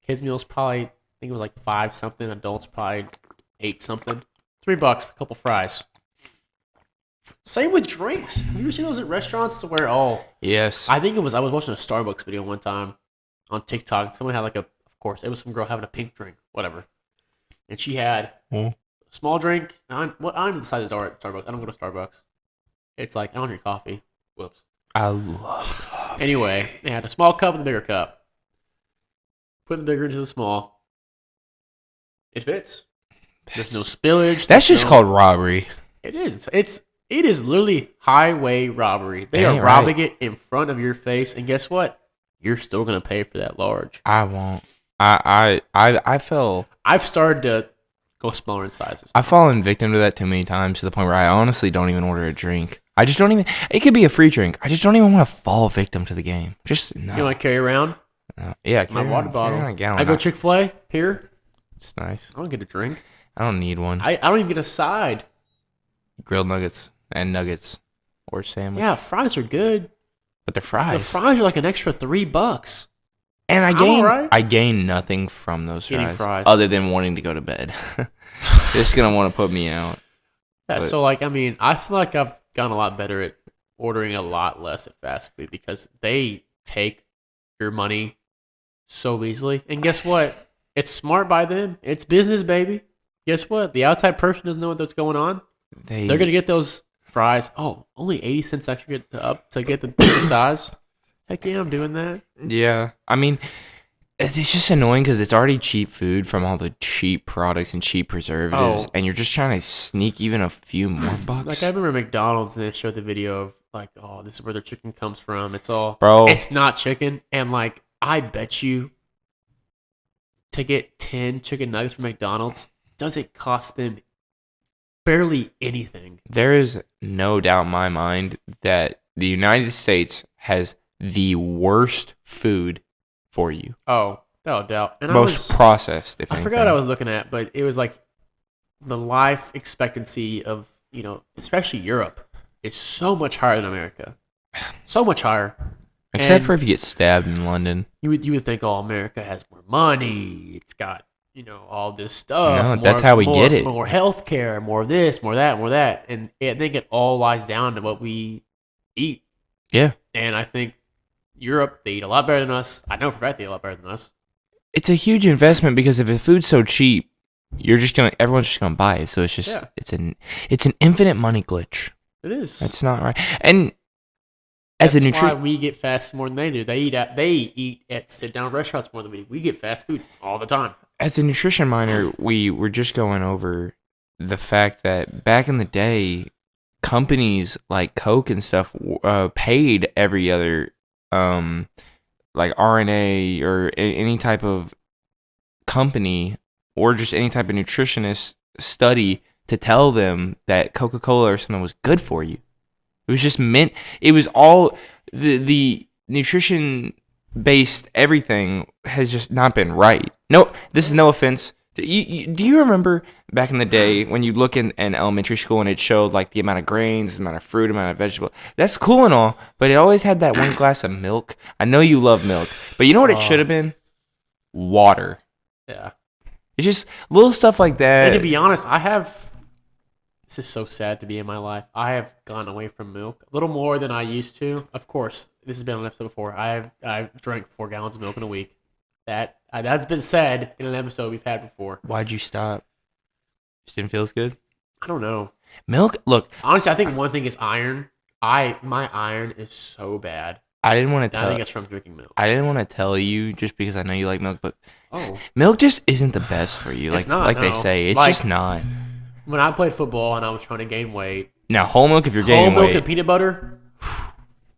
Kids meal's probably, I think it was like 5 something. Adults probably 8 something. $3 for a couple fries. Same with drinks. You ever seen those at restaurants where Yes. I was watching a Starbucks video one time on TikTok. Someone had of course, it was some girl having a pink drink, whatever. And she had a small drink. I don't decide to start at Starbucks. I don't go to Starbucks. It's like, I don't drink coffee. Whoops. I love coffee. Anyway, they had a small cup and a bigger cup. Put the bigger into the small. It fits. There's no spillage. That's just called robbery. It is. It is literally highway robbery. They are robbing it in front of your face, and guess what? You're still gonna pay for that large. I won't. I fell. I've started to go smaller in sizes. I've fallen victim to that too many times to the point where I honestly don't even order a drink. I just don't even. It could be a free drink. I just don't even want to fall victim to the game. Just no. You want to carry around? No. Yeah, My water bottle. A gallon. I go Chick-fil-A here. It's nice. I don't get a drink. I don't need one. I don't even get a side. Grilled nuggets and nuggets or sandwich. Yeah, fries are good. But the fries. The fries are like an extra $3. And right. I gain nothing from those Eating fries. other than wanting to go to bed. They're just gonna want to put me out. Yeah, But- so like, I mean, I feel like I've gotten a lot better at ordering a lot less at fast food because they take your money so easily. And guess what? It's smart by them. It's business, baby. Guess what? The outside person doesn't know what's going on. They're going to get those fries. Oh, only 80 cents extra up to get the bigger size. Heck yeah, I'm doing that. Yeah. I mean, it's just annoying because it's already cheap food from all the cheap products and cheap preservatives. Oh. And you're just trying to sneak even a few more bucks. Like, I remember McDonald's and they showed the video of, like, oh, this is where their chicken comes from. It's not chicken. And, like, I bet you to get 10 chicken nuggets from McDonald's doesn't cost them barely anything. There is no doubt in my mind that the United States has the worst food for you. Oh, no doubt. And Most processed, if I anything. forgot what I was looking at, but it was like the life expectancy of, especially Europe is so much higher than America. So much higher. Except for if you get stabbed in London. You would think, oh, America has more money. It's got, all this stuff. No, that's how we get it. More healthcare, more of this, more that, more that. And I think it all lies down to what we eat. Yeah. And I think Europe, they eat a lot better than us. I know for a fact they eat a lot better than us. It's a huge investment because if the food's so cheap, everyone's just gonna buy it. So it's just it's an infinite money glitch. It is. That's not right. And That's why we get fast food more than they do. They eat at sit down restaurants more than we do. We get fast food all the time. As a nutrition minor, we were just going over the fact that back in the day, companies like Coke and stuff paid every other like RNA or any type of company or just any type of nutritionist study to tell them that Coca-Cola or something was good for you. It was just meant. It was all the nutrition based everything has just not been right. No, this is no offense. Do you remember back in the day when you look in elementary school and it showed like the amount of grains, the amount of fruit, amount of vegetable? That's cool and all, but it always had that one glass of milk. I know you love milk, but you know what it should have been? Water. Yeah. It's just little stuff like that. And to be honest, this is so sad to be in my life. I have gone away from milk a little more than I used to. Of course, this has been on an episode before. I've drank 4 gallons of milk in a week. That's been said in an episode we've had before. Why'd you stop? Just didn't feel as good? I don't know. Milk? Look. Honestly, I think one thing is iron. My iron is so bad. I didn't want to tell. I think it's from drinking milk. I didn't want to tell you just because I know you like milk, but milk just isn't the best for you. It's not, they say. It's just not. When I played football and I was trying to gain weight. Now, whole milk if you're gaining weight. Whole milk and peanut butter,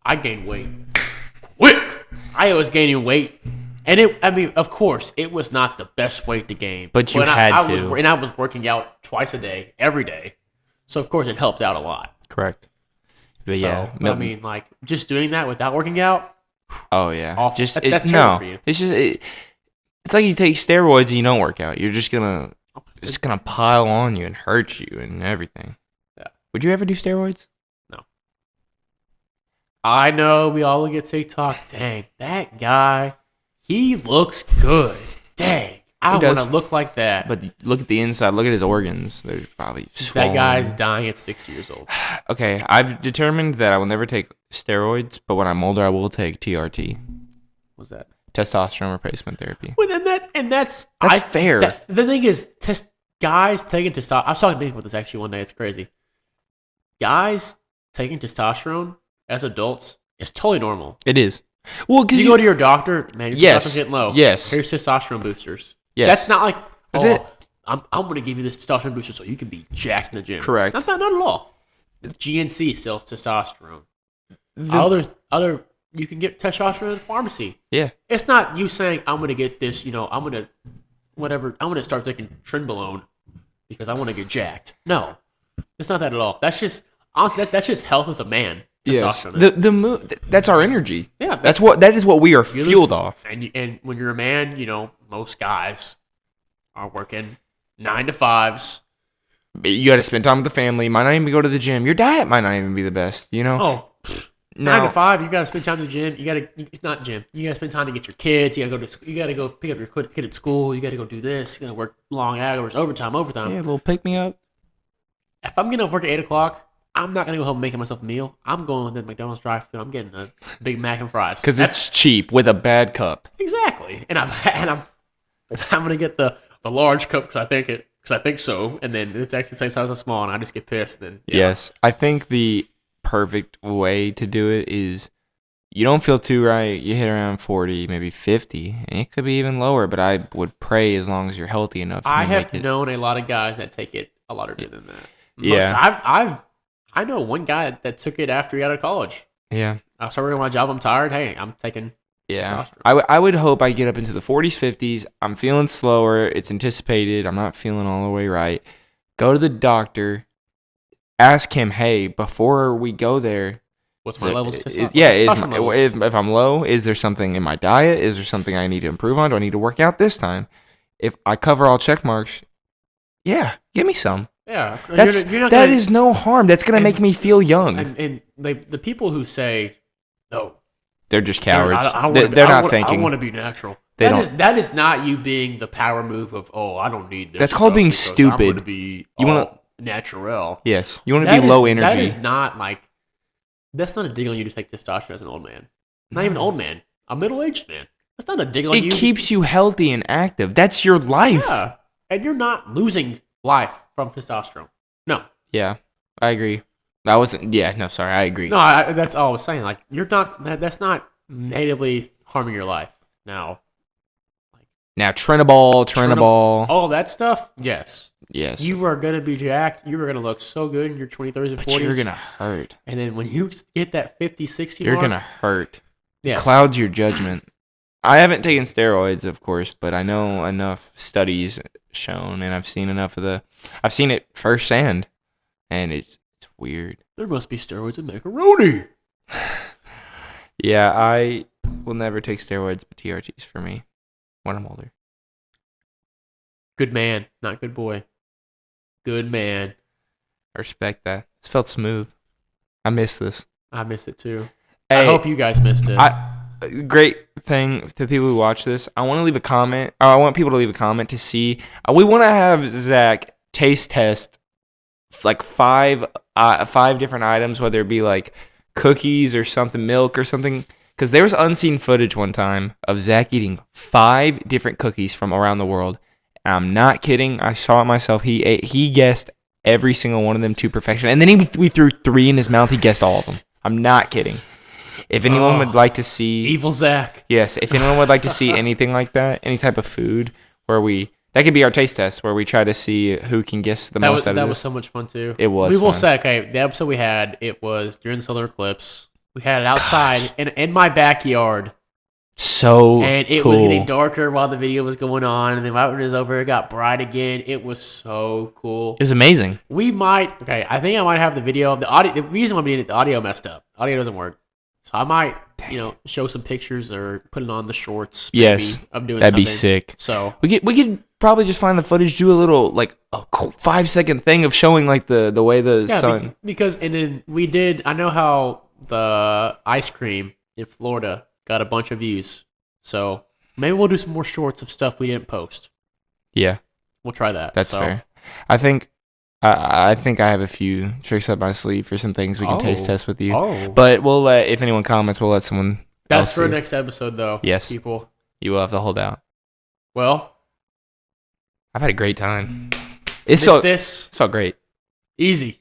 I gained weight quick. I was gaining weight. I mean, of course, it was not the best weight to gain. But you had to. And I was working out twice a day, every day. So, of course, it helped out a lot. Correct. But So, yeah. I mean, like, just doing that without working out, Oh, yeah. awful. Just, That's it's, terrible no. for you. It's just, it's like you take steroids and you don't work out. You're just gonna, it's gonna pile on you and hurt you and everything. Yeah. Would you ever do steroids? No. I know we all look at TikTok. Dang, that guy, he looks good. Dang, I want to look like that. But look at the inside. Look at his organs. They're probably swollen. That guy's dying at 60 years old. Okay, I've determined that I will never take steroids, but when I'm older, I will take TRT. What's that? Testosterone replacement therapy. Well, that's fair. The thing is, guys taking testosterone. I was talking to Nick about this actually one day. It's crazy. Guys taking testosterone as adults is totally normal. It is. Well, because you go to your doctor, man, your testosterone's getting low. Yes. Here's testosterone boosters. Yes. That's not like, That's it. I'm going to give you this testosterone booster so you can be jacked in the gym. Correct. That's not at all. GNC sells testosterone. Other you can get testosterone in the pharmacy. Yeah. It's not you saying I'm going to get this. I'm going to start taking Trenbolone because I want to get jacked. No, it's not that at all. That's just honestly that's just health as a man. Yes. Testosterone. That's our energy. Yeah, that is what we are fueled off. And when you're a man, most guys are working 9 to 5s. You got to spend time with the family. Might not even go to the gym. Your diet might not even be the best. Oh, 9 to 5. You got to spend time in the gym. It's not gym. You got to spend time to get your kids. You got to go pick up your kid at school. You got to go do this. You got to work long hours, overtime. Yeah, a little pick me up. If I'm getting off work at 8:00. I'm not gonna go home and making myself a meal. I'm going to the McDonald's drive-thru. I'm getting a Big Mac and fries because it's cheap with a bad cup. Exactly, and I'm gonna get the large cup because I think so, and then it's actually the same size as small, and I just get pissed. Then Yes, I think the perfect way to do it is you don't feel too right. You hit around 40, maybe 50, and it could be even lower. But I would pray as long as you're healthy enough. I have known a lot of guys that take it a lot earlier than that. I know one guy that took it after he got out of college. Yeah. I started working my job. I'm tired. Hey, I'm taking testosterone. I would hope I get up into the 40s, 50s. I'm feeling slower. It's anticipated. I'm not feeling all the way right. Go to the doctor. Ask him, hey, before we go there. What's my levels of testosterone? If I'm low, is there something in my diet? Is there something I need to improve on? Do I need to work out this time? If I cover all check marks, yeah, give me some. Yeah, that is no harm. That's gonna make me feel young. And the people who say no, they're just cowards. They're not thinking. I want to be natural. That is not you being the power move of I don't need this. That's called being stupid. I'm gonna be natural. Yes, you want to be low energy. That is not like. That's not a dig on you to take testosterone as an old man. Not even an old man. A middle-aged man. That's not a dig on you. It keeps you healthy and active. That's your life. Yeah, and you're not losing life from testosterone. No. Yeah, I agree. I wasn't. Yeah, no, sorry, I agree. No, that's all I was saying. Like, you're not. That's not natively harming your life. Now, Trenbolone. All that stuff. Yes. Yes. You are gonna be jacked. You are gonna look so good in your 20s, 30s, and 40s. But you're gonna hurt. And then when you get that 50, 60 you're mark, gonna hurt. Yes. Clouds your judgment. I haven't taken steroids, of course, but I know enough studies shown, and I've seen it firsthand, and it's weird. There must be steroids in macaroni. Yeah, I will never take steroids, but TRTs for me when I'm older. Good man, not good boy. Good man. I respect that. This felt smooth. I miss this. I miss it too. Hey, I hope you guys missed it. Great thing to people who watch this. I want to leave a comment. I want people to leave a comment to see. We want to have Zach taste test like five different items, whether it be like cookies or something, milk or something. Because there was unseen footage one time of Zach eating 5 different cookies from around the world. I'm not kidding. I saw it myself. He guessed every single one of them to perfection. And then we threw 3 in his mouth. He guessed all of them. I'm not kidding. If anyone would like to see... Evil Zach. Yes. If anyone would like to see anything like that, any type of food where that could be our taste test where we try to see who can guess the most out of this. That was so much fun too. It was We will fun. say, okay, the episode we had, it was during the solar eclipse. We had it outside in my backyard. So And it cool. was getting darker while the video was going on, and then right when it was over, it got bright again. It was so cool. It was amazing. I think I might have the video of the audio. The reason why I'm doing it, the audio messed up. Audio doesn't work. So I might, show some pictures or put it on the shorts. Maybe, Yes, of doing that'd something. be sick. So We could probably just find the footage, do a little like a 5-second thing of showing like the way the sun. because and then we did. I know how the ice cream in Florida got a bunch of views. So maybe we'll do some more shorts of stuff we didn't post. Yeah, We'll try that. that's fair. I think I have a few tricks up my sleeve for some things we can taste test with you. Oh, But we'll let, if anyone comments, we'll let someone. that's else for see. next episode, though. Yes. People. You will have to hold out. Well, I've had a great time. this It felt great. easy.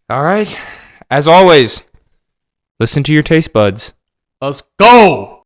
All right. As always, listen to your taste buds. Let's go.